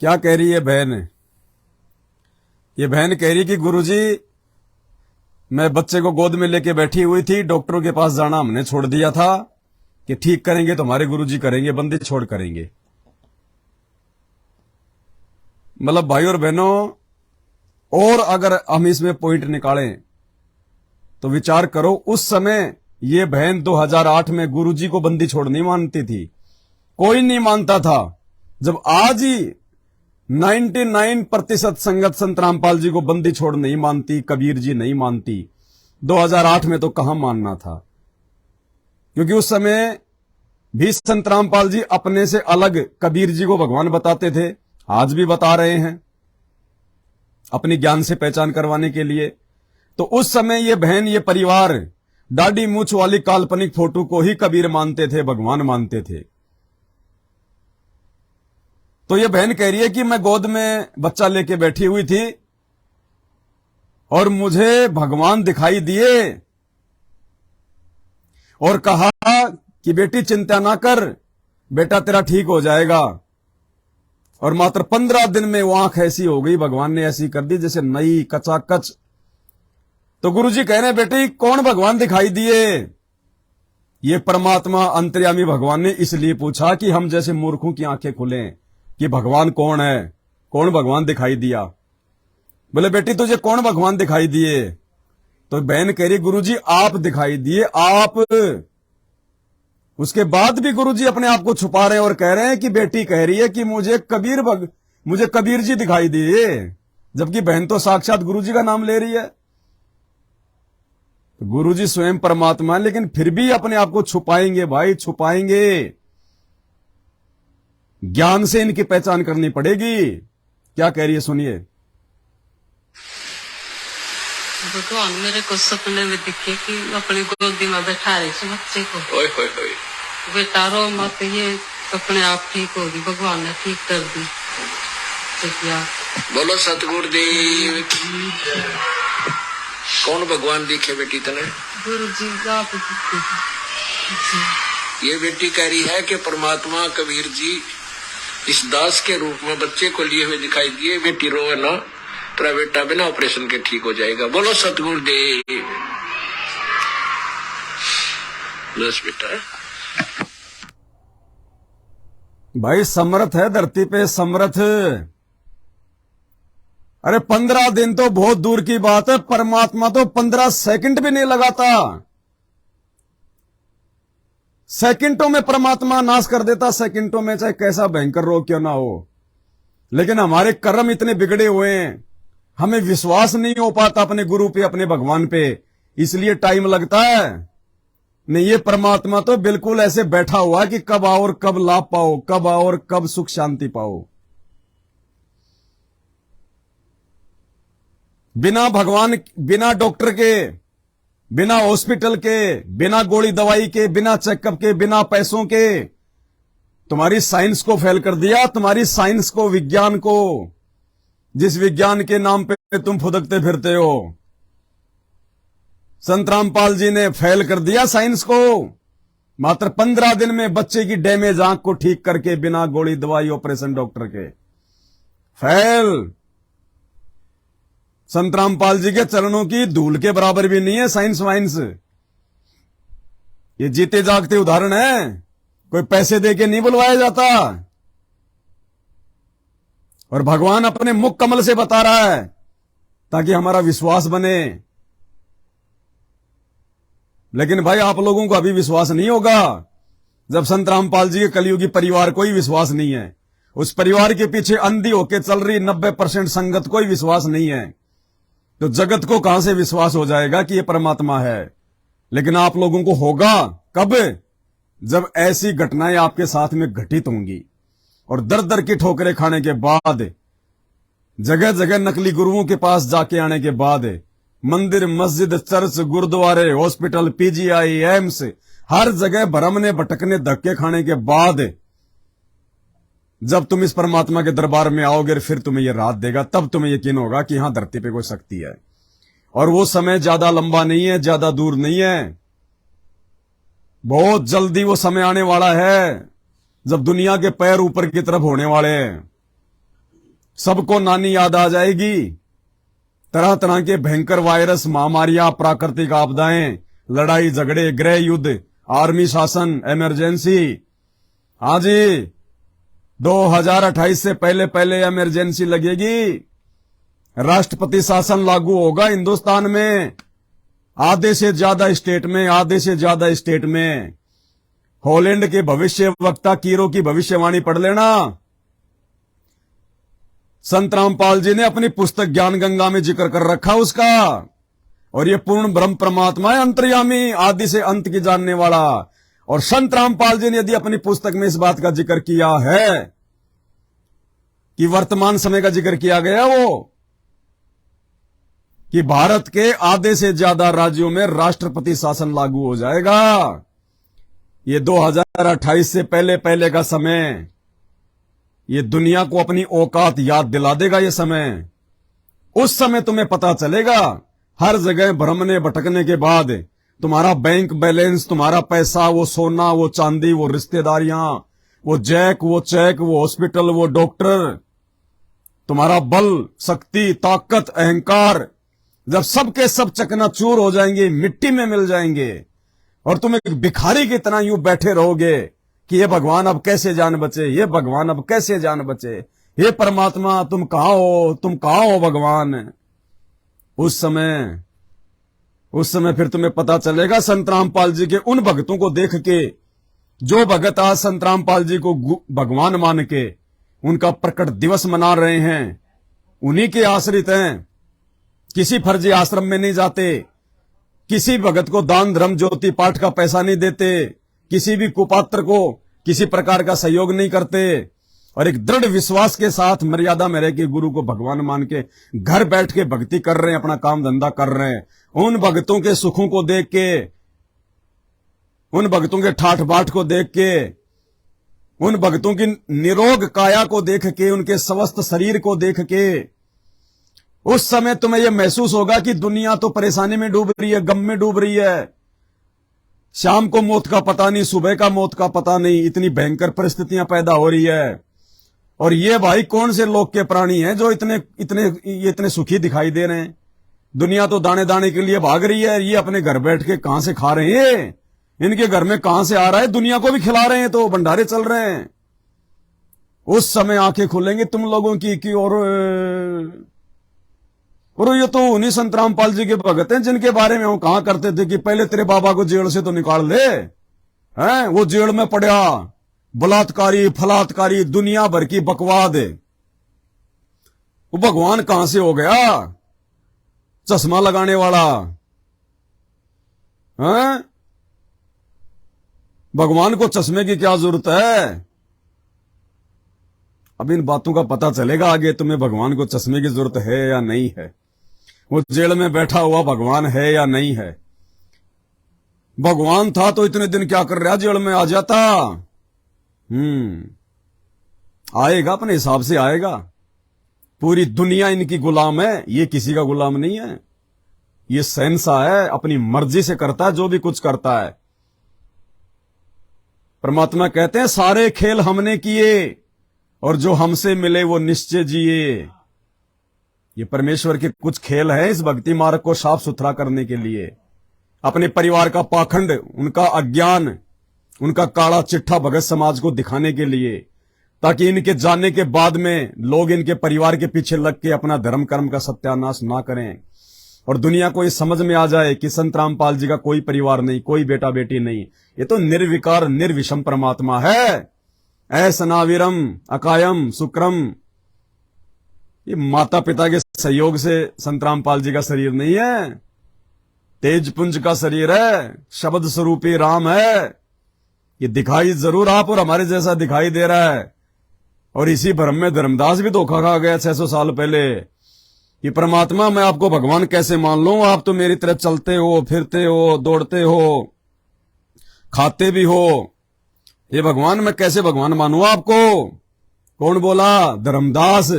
क्या कह रही है बहन? ये बहन कह रही कि गुरुजी मैं बच्चे को गोद में लेके बैठी हुई थी, डॉक्टरों के पास जाना हमने छोड़ दिया था कि ठीक करेंगे तो हमारे गुरुजी करेंगे, बंदी छोड़ करेंगे। मतलब भाई और बहनों, और अगर हम इसमें पॉइंट निकालें तो विचार करो, उस समय ये बहन 2008 में गुरुजी को बंदी छोड़ नहीं मानती थी, कोई नहीं मानता था। जब आज ही 99% संगत संत रामपाल जी को बंदी छोड़ नहीं मानती, कबीर जी नहीं मानती, 2008 में तो कहां मानना था, क्योंकि उस समय भी संत रामपाल जी अपने से अलग कबीर जी को भगवान बताते थे, आज भी बता रहे हैं अपनी ज्ञान से पहचान करवाने के लिए। तो उस समय ये बहन, ये परिवार दाढ़ी मूछ वाली काल्पनिक फोटो को ही कबीर मानते थे, भगवान मानते थे। तो ये बहन कह रही है कि मैं गोद में बच्चा लेके बैठी हुई थी और मुझे भगवान दिखाई दिए और कहा कि बेटी चिंता ना कर, बेटा तेरा ठीक हो जाएगा। और मात्र 15 दिन में वो आंख ऐसी हो गई, भगवान ने ऐसी कर दी जैसे नई कचाकच। तो गुरुजी कह रहे बेटी कौन भगवान दिखाई दिए? ये परमात्मा अंतर्यामी भगवान ने इसलिए पूछा कि हम जैसे मूर्खों की आंखें खुलें कि भगवान कौन है, कौन भगवान दिखाई दिया। बोले बेटी तुझे कौन भगवान दिखाई दिए? तो बहन कह रही गुरुजी आप दिखाई दिए, आप। उसके बाद भी गुरुजी अपने आप को छुपा रहे हैं और कह रहे हैं कि बेटी कह रही है कि मुझे कबीर जी दिखाई दिए, जबकि बहन तो साक्षात गुरुजी का नाम ले रही है। तो गुरुजी स्वयं परमात्मा है, लेकिन फिर भी अपने आप को छुपाएंगे भाई, छुपाएंगे। ज्ञान से इनकी पहचान करनी पड़ेगी। क्या कह रही है सुनिए। भगवान मेरे को सपने में दिखे कि अपनी गोदी में बैठा रही थी बच्चे को। ओए होए होए। बेटा रो मत, ये अपने आप ठीक होगी, भगवान ने ठीक कर दी। तो क्या बोलो सतगुरुदेव की। कौन भगवान दिखे बेटी तने? गुरु जी आप दिखे। ये बेटी कह रही है कि परमात्मा कबीर जी इस दास के रूप में बच्चे को लिए हुए दिखाई दिए। बेटी रो ना, तेरा बेटा बिना ऑपरेशन के ठीक हो जाएगा। बोलो सतगुरुदेव। बस बेटा भाई समर्थ है धरती पे, समर्थ। अरे 15 दिन तो बहुत दूर की बात है, परमात्मा तो 15 सेकंड भी नहीं लगाता। सेकंडों में परमात्मा नाश कर देता, सेकंडों में, चाहे कैसा भयंकर रोग क्यों ना हो। लेकिन हमारे कर्म इतने बिगड़े हुए हैं, हमें विश्वास नहीं हो पाता अपने गुरु पे, अपने भगवान पे, इसलिए टाइम लगता है। नहीं, ये परमात्मा तो बिल्कुल ऐसे बैठा हुआ कि कब आओ और कब लाभ पाओ, कब आओ और कब सुख शांति पाओ। बिना भगवान, बिना डॉक्टर के, बिना हॉस्पिटल के, बिना गोली दवाई के, बिना चेकअप के, बिना पैसों के तुम्हारी साइंस को फेल कर दिया, तुम्हारी साइंस को, विज्ञान को, जिस विज्ञान के नाम पे तुम फुदकते फिरते हो। संत रामपाल जी ने फेल कर दिया साइंस को। मात्र 15 दिन में बच्चे की डैमेज आंख को ठीक करके, बिना गोली दवाई ऑपरेशन डॉक्टर के, फेल। संत रामपाल जी के चरणों की धूल के बराबर भी नहीं है साइंस वाइंस। ये जीते जागते उदाहरण है, कोई पैसे दे के नहीं बुलवाया जाता। और भगवान अपने मुख कमल से बता रहा है ताकि हमारा विश्वास बने। लेकिन भाई आप लोगों को अभी विश्वास नहीं होगा जब संत रामपाल जी के कलयुगी परिवार कोई विश्वास नहीं है। उस परिवार के पीछे अंधी होके चल रही 90% संगत कोई विश्वास नहीं है, तो जगत को कहां से विश्वास हो जाएगा कि ये परमात्मा है। लेकिन आप लोगों को होगा कब? जब ऐसी घटनाएं आपके साथ में घटित होंगी और दर दर की ठोकरें खाने के बाद, जगह जगह नकली गुरुओं के पास जाके आने के बाद, मंदिर, मस्जिद, चर्च, गुरुद्वारे, हॉस्पिटल, पीजीआई, एम्स, हर जगह भरमने भटकने धक्के खाने के बाद जब तुम इस परमात्मा के दरबार में आओगे, फिर तुम्हें यह रात देगा, तब तुम्हें यकीन होगा कि यहां धरती पे कोई शक्ति है। और वो समय ज्यादा लंबा नहीं है, ज्यादा दूर नहीं है, बहुत जल्दी वो समय आने वाला है जब दुनिया के पैर ऊपर की तरफ होने वाले हैं। सबको नानी याद आ जाएगी। तरह तरह के भयंकर वायरस, महामारियां, प्राकृतिक आपदाएं, लड़ाई झगड़े, गृह युद्ध, आर्मी शासन, इमरजेंसी। हाँ जी, 2028 से पहले पहले इमरजेंसी लगेगी। राष्ट्रपति शासन लागू होगा हिंदुस्तान में, आधे से ज्यादा स्टेट में, आधे से ज्यादा स्टेट में। हॉलैंड के भविष्य वक्ता कीरो की भविष्यवाणी पढ़ लेना। संत रामपाल जी ने अपनी पुस्तक ज्ञान गंगा में जिक्र कर रखा उसका। और ये पूर्ण ब्रह्म परमात्मा है, अंतर्यामी, आदि से अंत की जानने वाला। और संत रामपाल जी ने यदि अपनी पुस्तक में इस बात का जिक्र किया है कि वर्तमान समय का जिक्र किया गया वो कि भारत के आधे से ज्यादा राज्यों में राष्ट्रपति शासन लागू हो जाएगा। ये 2028 से पहले पहले का समय, ये दुनिया को अपनी औकात याद दिला देगा। ये समय, उस समय तुम्हें पता चलेगा, हर जगह भ्रमने भटकने के बाद तुम्हारा बैंक बैलेंस, तुम्हारा पैसा, वो सोना, वो चांदी, वो रिश्तेदारियां, वो जैक, वो चैक, वो हॉस्पिटल, वो डॉक्टर, तुम्हारा बल, शक्ति, ताकत, अहंकार जब सब के सब चकनाचूर हो जाएंगे, मिट्टी में मिल जाएंगे, और तुम एक भिखारी की तरह यूं बैठे रहोगे कि ये भगवान अब कैसे जान बचे, ये भगवान अब कैसे जान बचे, हे परमात्मा तुम कहां हो, तुम कहां हो भगवान। उस समय फिर तुम्हें पता चलेगा संत रामपाल जी के उन भक्तों को देख के, जो भगत आज संत रामपाल जी को भगवान मान के उनका प्रकट दिवस मना रहे हैं, उन्हीं के आश्रित हैं, किसी फर्जी आश्रम में नहीं जाते, किसी भगत को दान धर्म ज्योति पाठ का पैसा नहीं देते, किसी भी कुपात्र को किसी प्रकार का सहयोग नहीं करते, और एक दृढ़ विश्वास के साथ मर्यादा में रह के गुरु को भगवान मान के घर बैठ के भक्ति कर रहे हैं, अपना काम धंधा कर रहे हैं। उन भक्तों के सुखों को देख के, उन भक्तों के ठाठ बाट को देख के, उन भक्तों की निरोग काया को देख के, उनके स्वस्थ शरीर को देख के, उस समय तुम्हें यह महसूस होगा कि दुनिया तो परेशानी में डूब रही है, गम में डूब रही है। शाम को मौत का पता नहीं, सुबह का मौत का पता नहीं, इतनी भयंकर परिस्थितियां पैदा हो रही है। और ये भाई कौन से लोक के प्राणी हैं जो इतने सुखी दिखाई दे रहे हैं। दुनिया तो दाने दाने के लिए भाग रही है, ये अपने घर बैठ के कहां से खा रहे हैं, इनके घर में कहां से आ रहा है, दुनिया को भी खिला रहे हैं, तो भंडारे चल रहे हैं। उस समय आंखें खुलेंगी तुम लोगों की और ये तो उन्हीं संत रामपाल जी के भगत हैं जिनके बारे में हम कहा करते थे कि पहले तेरे बाबा को जेल से तो निकाल ले, हैं? वो जेल में पड़ा, बलात्कारी, फलात्कारी, दुनिया भर की बकवाद है। वो भगवान कहां से हो गया, चश्मा लगाने वाला, हैं? भगवान को चश्मे की क्या जरूरत है। अब इन बातों का पता चलेगा आगे तुम्हें, भगवान को चश्मे की जरूरत है या नहीं है, वो जेल में बैठा हुआ भगवान है या नहीं है। भगवान था तो इतने दिन क्या कर रहा, जेल में आ जाता। आएगा, अपने हिसाब से आएगा। पूरी दुनिया इनकी गुलाम है, ये किसी का गुलाम नहीं है, ये शहंशाह है, अपनी मर्जी से करता है जो भी कुछ करता है। परमात्मा कहते हैं सारे खेल हमने किए और जो हमसे मिले वो निश्चय जिए। ये परमेश्वर के कुछ खेल हैं इस भक्ति मार्ग को साफ सुथरा करने के लिए। अपने परिवार का पाखंड, उनका अज्ञान, उनका काला चिट्ठा भगत समाज को दिखाने के लिए, ताकि इनके जाने के बाद में लोग इनके परिवार के पीछे लग के अपना धर्म कर्म का सत्यानाश ना करें और दुनिया को ये समझ में आ जाए कि संत रामपाल जी का कोई परिवार नहीं, कोई बेटा बेटी नहीं, ये तो निर्विकार निर्विषम परमात्मा है। ऐसनाविरम अकायम शुक्रम, ये माता पिता के सहयोग से संत रामपाल जी का शरीर नहीं है, तेज पुंज का शरीर है, शब्द स्वरूपी राम है। ये दिखाई जरूर आप और हमारे जैसा दिखाई दे रहा है, और इसी भ्रम में धर्मदास भी धोखा खा गया 600 साल पहले कि परमात्मा मैं आपको भगवान कैसे मान लूं, आप तो मेरी तरह चलते हो, फिरते हो, दौड़ते हो, खाते भी हो, ये भगवान मैं कैसे भगवान मानूं आपको। कौन बोला? धर्मदास,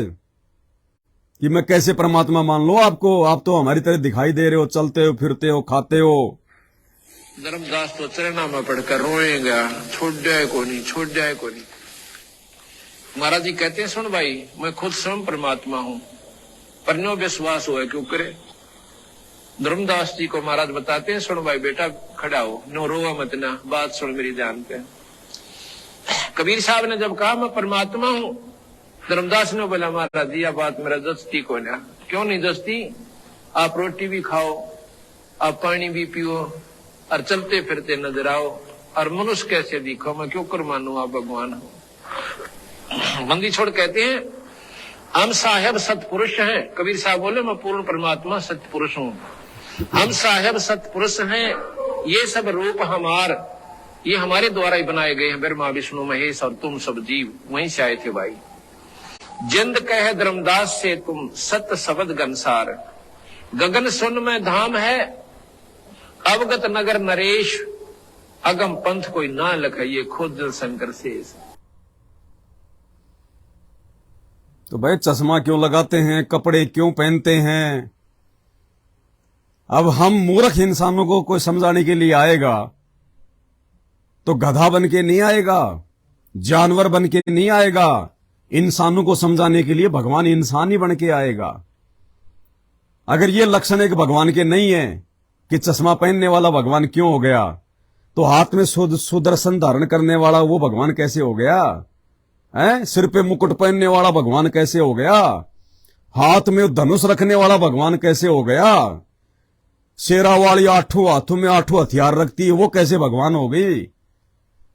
कि मैं कैसे परमात्मा मान लूं आपको, आप तो हमारी तरह दिखाई दे रहे हो, चलते हो, फिरते हो, खाते हो। धर्मदास तो चरना में पढ़कर रोएगा, छोड़ जाए को नहीं, छोड़ जाए को नहीं। महाराज जी कहते हैं सुन भाई, मैं खुद स्वयं परमात्मा हूं, पर नो विश्वास हुआ क्यों करे। धर्मदास जी को महाराज बताते हैं सुन भाई बेटा खड़ा हो, नो रोवा मत ना, बात सुन मेरी जान पे। कबीर साहब ने जब कहा मैं परमात्मा हूं, धर्मदास ने बोला महाराज जी यह बात मेरा जस्ती को ना। क्यों नहीं जस्ती? आप रोटी भी खाओ, आप पानी भी पियो और चलते फिरते नजर आओ, और मनुष्य कैसे दिखो, मैं क्यों कर मानू आप भगवान हो। बंदी छोड़ कहते हैं हम साहेब सतपुरुष हैं। कबीर साहब बोले मैं पूर्ण परमात्मा सतपुरुष हूं, हम साहेब सतपुरुष हैं, ये सब रूप हमार, ये हमारे द्वारा ही बनाए गए हैं, ब्रह्मा विष्णु महेश और तुम सब जीव वहीं से आए थे भाई। जिंद कहे धर्मदास से तुम सत शब्द गनसार, गगन सुन में धाम है अवगत नगर नरेश, अगम पंथ कोई ना लखाइए खुद जल शंकर शेष। तो भाई चश्मा क्यों लगाते हैं, कपड़े क्यों पहनते हैं? अब हम मूर्ख इंसानों को कोई समझाने के लिए आएगा तो गधा बन के नहीं आएगा, जानवर बन के नहीं आएगा। इंसानों को समझाने के लिए भगवान इंसान ही बन के आएगा। अगर ये लक्षण एक भगवान के नहीं है कि चश्मा पहनने वाला भगवान क्यों हो गया, तो हाथ में सुदर्शन धारण करने वाला वो भगवान कैसे हो गया? सिर पे मुकुट पहनने वाला भगवान कैसे हो गया? हाथ में धनुष रखने वाला भगवान कैसे हो गया? शेरा वाली 8 हाथों में 8 हथियार रखती है, वो कैसे भगवान हो गई?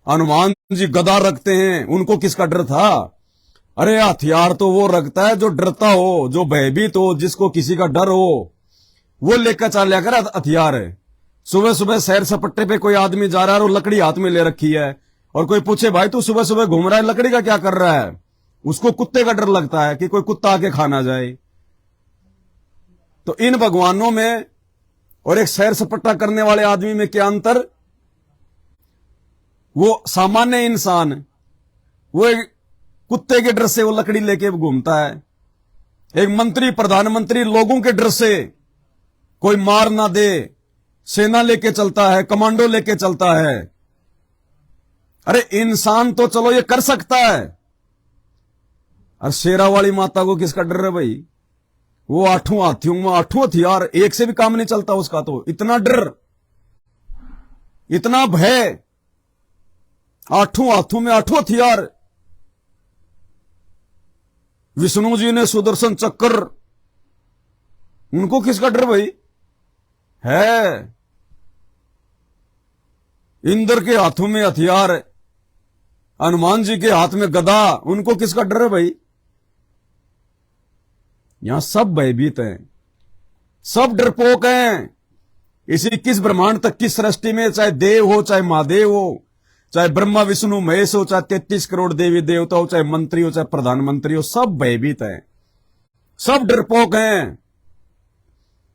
हनुमान जी गदा रखते हैं, उनको किसका डर था? अरे हथियार तो वो रखता है जो डरता हो, जो भयभीत हो, जिसको किसी का डर हो, वो लेकर चल कर हथियार है। सुबह सुबह सैर सपट्टे पे कोई आदमी जा रहा है और लकड़ी हाथ में ले रखी है, और कोई पूछे भाई तू सुबह सुबह घूम रहा है, लकड़ी का क्या कर रहा है? उसको कुत्ते का डर लगता है कि कोई कुत्ता आके खा ना जाए। तो इन भगवानों में और एक सैर सपट्टा करने वाले आदमी में क्या अंतर? वो सामान्य इंसान, वो एक कुत्ते के डर से वो लकड़ी लेके घूमता है। एक मंत्री प्रधानमंत्री लोगों के डर से कोई मार ना दे सेना लेके चलता है, कमांडो लेके चलता है। अरे इंसान तो चलो ये कर सकता है, और शेरा वाली माता को किसका डर है भाई? वो 8 हाथियों में 8 हथियार, एक से भी काम नहीं चलता उसका। तो इतना डर, इतना भय, 8 हाथों में 8 हथियार। विष्णु जी ने सुदर्शन चक्र, उनको किसका डर भाई है? इंद्र के हाथों में हथियार, हनुमान जी के हाथ में गदा, उनको किसका डर है भाई? यहां सब भयभीत हैं, सब डरपोक हैं। इसी 21 ब्रह्मांड तक की सृष्टि में चाहे देव हो, चाहे महादेव हो, चाहे ब्रह्मा विष्णु महेश हो, चाहे 33 करोड़ देवी देवता हो, चाहे मंत्री हो, चाहे प्रधानमंत्री हो, सब भयभीत हैं, सब डरपोक हैं।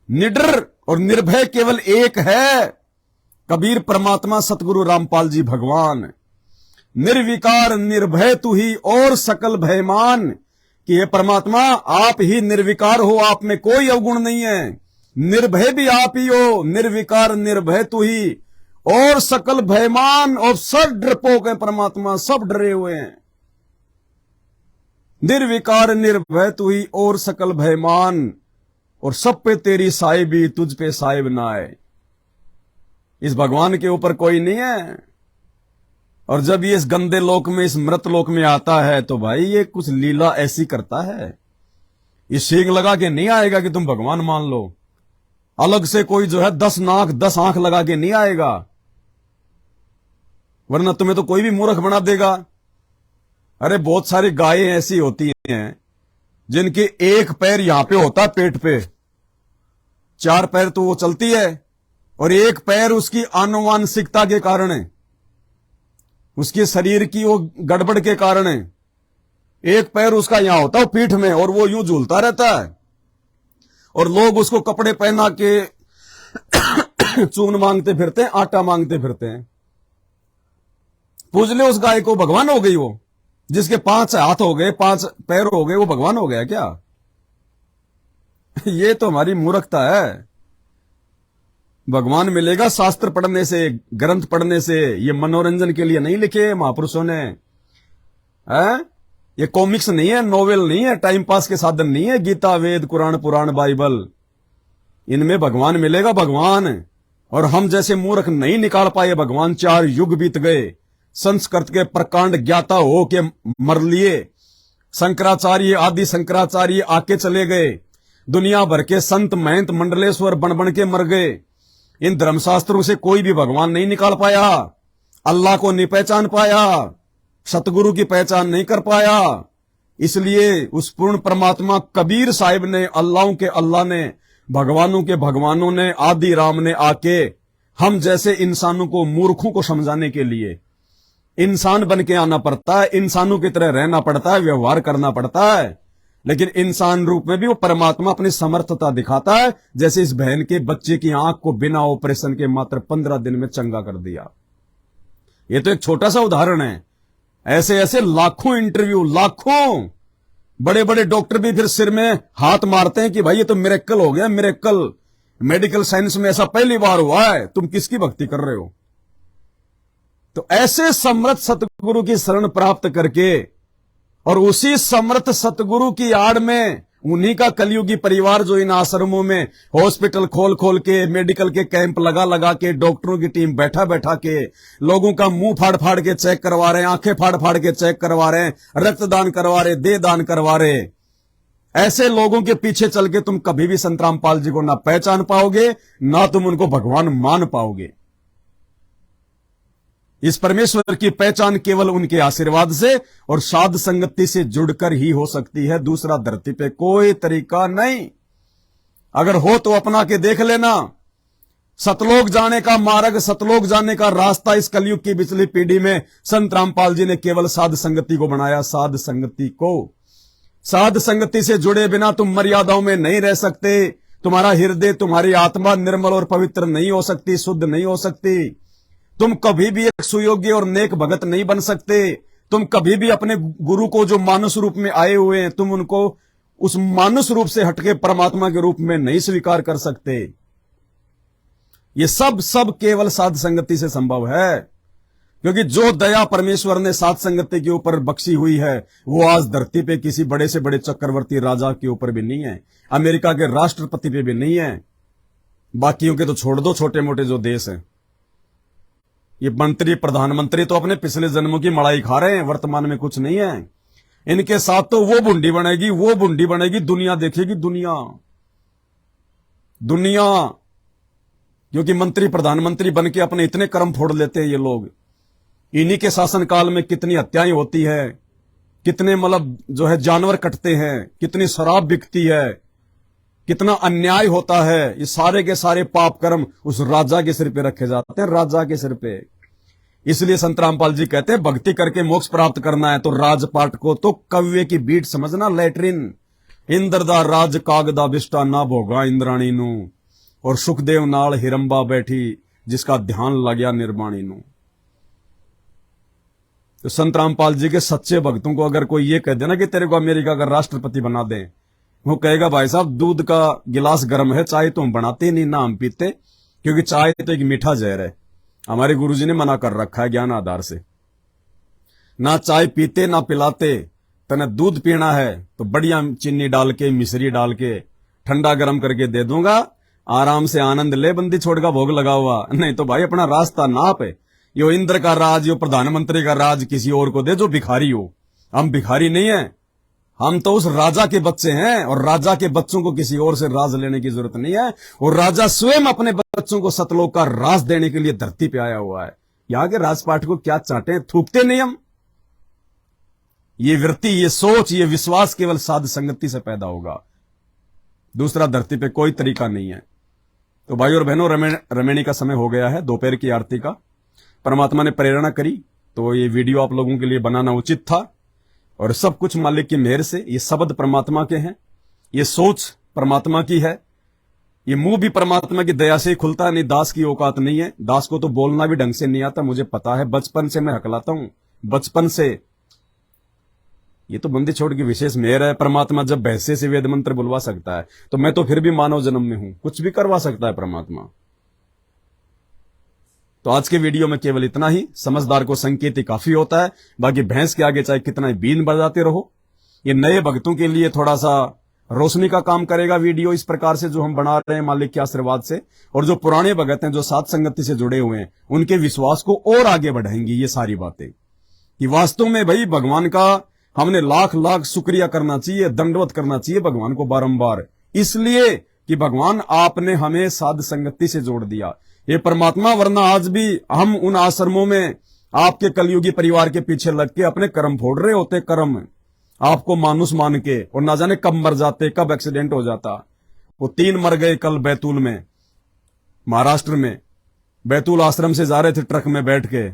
निडर और निर्भय केवल एक है, कबीर परमात्मा सतगुरु रामपाल जी भगवान। निर्विकार निर्भय तू ही और सकल भयमान, कि ये परमात्मा आप ही निर्विकार हो, आप में कोई अवगुण नहीं है। निर्भय भी आप ही हो, निर्विकार निर्भय तू ही और सकल भयमान। और सब डरपोक हैं परमात्मा, सब डरे हुए हैं। निर्विकार निर्भय तू ही और सकल भयमान, और सब पे तेरी साहिबी, तुझ पे साहिब ना आए। इस भगवान के ऊपर कोई नहीं है। और जब ये इस गंदे लोक में, इस मृत लोक में आता है, तो भाई ये कुछ लीला ऐसी करता है। ये सींग लगा के नहीं आएगा कि तुम भगवान मान लो। अलग से कोई जो है 10 नाक 10 आंख लगा के नहीं आएगा, वरना तुम्हें तो कोई भी मूर्ख बना देगा। अरे बहुत सारी गायें ऐसी होती हैं जिनके एक पैर यहां पे होता है पेट पे, 4 पैर तो वो चलती है, और एक पैर उसकी आनुवांशिकता के कारण है, उसके शरीर की वो गड़बड़ के कारण है। एक पैर उसका यहां होता है पीठ में, और वो यूं झूलता रहता है, और लोग उसको कपड़े पहना के चून मांगते फिरते हैं, आटा मांगते फिरते हैं। पूछ ले उस गाय को, भगवान हो गई वो? जिसके 5 हाथ हो गए, 5 पैर हो गए, वो भगवान हो गया क्या? ये तो हमारी मूर्खता है। भगवान मिलेगा शास्त्र पढ़ने से, ग्रंथ पढ़ने से। ये मनोरंजन के लिए नहीं लिखे महापुरुषों ने, है? ये कॉमिक्स नहीं है, नोवेल नहीं है, टाइम पास के साधन नहीं है। गीता, वेद, कुरान, पुराण, बाइबल, इनमें भगवान मिलेगा, भगवान। और हम जैसे मूर्ख नहीं निकाल पाए भगवान। 4 युग बीत गए, संस्कृत के प्रकांड ज्ञाता हो के मर लिए। शंकराचार्य, आदि शंकराचार्य आके चले गए। दुनिया भर के संत महंत मंडलेश्वर बन बन के मर गए। इन धर्मशास्त्रों से कोई भी भगवान नहीं निकाल पाया, अल्लाह को नहीं पहचान पाया, सतगुरु की पहचान नहीं कर पाया। इसलिए उस पूर्ण परमात्मा कबीर साहिब ने, अल्लाहों के अल्लाह ने, भगवानों के भगवानों ने, आदि राम ने आके हम जैसे इंसानों को, मूर्खों को समझाने के लिए इंसान बन के आना पड़ता है, इंसानों की तरह रहना पड़ता है, व्यवहार करना पड़ता है। लेकिन इंसान रूप में भी वो परमात्मा अपनी समर्थता दिखाता है। जैसे इस बहन के बच्चे की आंख को बिना ऑपरेशन के मात्र 15 दिन में चंगा कर दिया। ये तो एक छोटा सा उदाहरण है। ऐसे ऐसे लाखों इंटरव्यू, लाखों बड़े बड़े डॉक्टर भी फिर सिर में हाथ मारते हैं कि भाई ये तो मिरेकल हो गया, मिरेकल। मेडिकल साइंस में ऐसा पहली बार हुआ है, तुम किसकी भक्ति कर रहे हो? तो ऐसे समर्थ सतगुरु की शरण प्राप्त करके और उसी समर्थ सतगुरु की आड़ में उन्हीं का कलयुगी परिवार जो इन आश्रमों में हॉस्पिटल खोल खोल के, मेडिकल के कैंप लगा लगा के, डॉक्टरों की टीम बैठा बैठा के, लोगों का मुंह फाड़ फाड़ के चेक करवा रहे हैं, आंखें फाड़ फाड़ के चेक करवा रहे हैं, रक्तदान करवा रहे, देह दान करवा रहे, ऐसे लोगों के पीछे चल के तुम कभी भी संत रामपाल जी को ना पहचान पाओगे, ना तुम उनको भगवान मान पाओगे। इस परमेश्वर की पहचान केवल उनके आशीर्वाद से और साध संगति से जुड़कर ही हो सकती है। दूसरा धरती पे कोई तरीका नहीं। अगर हो तो अपना के देख लेना। सतलोक जाने का मार्ग, सतलोक जाने का रास्ता इस कलयुग की पिछली पीढ़ी में संत रामपाल जी ने केवल साध संगति को बनाया। साध संगति को, साध संगति से जुड़े बिना तुम मर्यादाओं में नहीं रह सकते। तुम्हारा हृदय, तुम्हारी आत्मा निर्मल और पवित्र नहीं हो सकती, शुद्ध नहीं हो सकती। तुम कभी भी एक सुयोग्य और नेक भगत नहीं बन सकते। तुम कभी भी अपने गुरु को जो मानुष रूप में आए हुए हैं, तुम उनको उस मानुष रूप से हटके परमात्मा के रूप में नहीं स्वीकार कर सकते। ये सब केवल साध संगति से संभव है, क्योंकि जो दया परमेश्वर ने साध संगति के ऊपर बख्शी हुई है वो आज धरती पे किसी बड़े से बड़े चक्रवर्ती राजा के ऊपर भी नहीं है, अमेरिका के राष्ट्रपति पे भी नहीं है, बाकियों के तो छोड़ दो, छोटे मोटे जो देश हैं। ये मंत्री, प्रधानमंत्री तो अपने पिछले जन्मों की मलाई खा रहे हैं, वर्तमान में कुछ नहीं है। इनके साथ तो वो बुंडी बनेगी, वो बुंडी बनेगी, दुनिया देखेगी, दुनिया दुनिया। क्योंकि मंत्री प्रधानमंत्री बन के अपने इतने कर्म फोड़ लेते हैं ये लोग। इन्हीं के शासन काल में कितनी हत्याएं होती है, कितने मतलब जो है जानवर कटते हैं, कितनी शराब बिकती है, कितना अन्याय होता है। ये सारे के सारे पाप कर्म उस राजा के सिर पे रखे जाते हैं, राजा के सिर पे। इसलिए संत रामपाल जी कहते हैं भक्ति करके मोक्ष प्राप्त करना है तो राजपाट को तो कव्य की बीट समझना, लैट्रिन। इंद्रदा राज कागदा बिष्टा ना भोगा इंद्राणी नू, और सुखदेव नाल हिरंबा बैठी जिसका ध्यान लग गया निर्वाणी नू। तो संत रामपाल जी के सच्चे भक्तों को अगर कोई ये कह देना कि तेरे को अमेरिका का राष्ट्रपति बना दे, वो कहेगा भाई साहब दूध का गिलास गर्म है, चाय तो हम बनाते नहीं, ना हम पीते, क्योंकि चाय तो एक मीठा जहर है। हमारे गुरुजी ने मना कर रखा है ज्ञान आधार से, ना चाय पीते ना पिलाते। तने दूध पीना है तो बढ़िया चीनी डाल के, मिश्री डाल के, ठंडा गर्म करके दे दूंगा, आराम से आनंद ले, बंदी छोड़ का भोग लगा हुआ। नहीं तो भाई अपना रास्ता नाप है। यो इंद्र का राज, यो प्रधानमंत्री का राज किसी और को दे जो भिखारी हो। हम भिखारी नहीं है, हम तो उस राजा के बच्चे हैं, और राजा के बच्चों को किसी और से राज लेने की जरूरत नहीं है। और राजा स्वयं अपने बच्चों को सतलोक का राज देने के लिए धरती पे आया हुआ है। यहां के राजपाट को क्या चाटे, थूकते नहीं हम। ये वृत्ति, ये सोच, ये विश्वास केवल साध संगति से पैदा होगा। दूसरा धरती पे कोई तरीका नहीं है। तो भाई और बहनों, रमेणी का समय हो गया है, दोपहर की आरती का। परमात्मा ने प्रेरणा करी तो ये वीडियो आप लोगों के लिए बनाना उचित था, और सब कुछ मालिक की मेहर से। ये शब्द परमात्मा के हैं, ये सोच परमात्मा की है, ये मुंह भी परमात्मा की दया से ही खुलता है, नहीं दास की औकात नहीं है। दास को तो बोलना भी ढंग से नहीं आता, मुझे पता है, बचपन से मैं हकलाता हूं, बचपन से। ये तो बंदी छोड़ की विशेष मेहर है। परमात्मा जब भैंसे से वेद मंत्र बुलवा सकता है तो मैं तो फिर भी मानव जन्म में हूं, कुछ भी करवा सकता है परमात्मा। तो आज के वीडियो में केवल इतना ही। समझदार को संकेत ही काफी होता है, बाकी भैंस के आगे चाहे कितना बीन बजाते रहो। ये नए भक्तों के लिए थोड़ा सा रोशनी का काम करेगा वीडियो इस प्रकार से जो हम बना रहे हैं मालिक के आशीर्वाद से। और जो पुराने भगत हैं, जो साध संगति से जुड़े हुए हैं, उनके विश्वास को और आगे बढ़ाएंगी ये सारी बातें, कि वास्तव में भाई भगवान का हमने लाख लाख शुक्रिया करना चाहिए, दंडवत करना चाहिए भगवान को बारंबार, इसलिए कि भगवान आपने हमें साध संगति से जोड़ दिया। ये परमात्मा, वरना आज भी हम उन आश्रमों में आपके कलयुगी परिवार के पीछे लग के अपने कर्म फोड़ रहे होते, कर्म आपको मानुष मान के, और ना जाने कब मर जाते, कब एक्सीडेंट हो जाता। वो 3 मर गए कल बैतूल में, महाराष्ट्र में। बैतूल आश्रम से जा रहे थे ट्रक में बैठ के,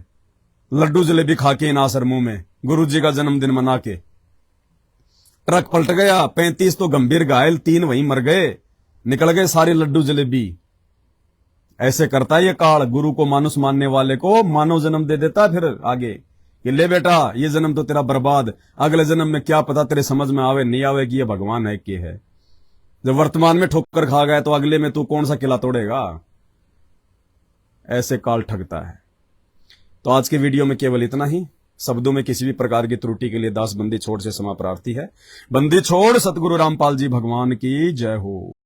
लड्डू जलेबी खा के इन आश्रमों में, गुरुजी का जन्मदिन मना के। ट्रक पलट गया, 35 तो गंभीर घायल, 3 वहीं मर गए, निकल गए सारे लड्डू जलेबी। ऐसे करता है ये काल, गुरु को मानुष मानने वाले को मानव जन्म दे देता। फिर आगे कि ले बेटा ये जन्म तो तेरा बर्बाद, अगले जन्म में क्या पता तेरे समझ में आवे नहीं आवे कि ये भगवान है कि है। जब वर्तमान में ठोकर खा गए तो अगले में तू कौन सा किला तोड़ेगा। ऐसे काल ठगता है। तो आज के वीडियो में केवल इतना ही। शब्दों में किसी भी प्रकार की त्रुटि के लिए दास बंदी छोड़ से क्षमा प्रार्थी है। बंदी छोड़ सतगुरु रामपाल जी भगवान की जय हो।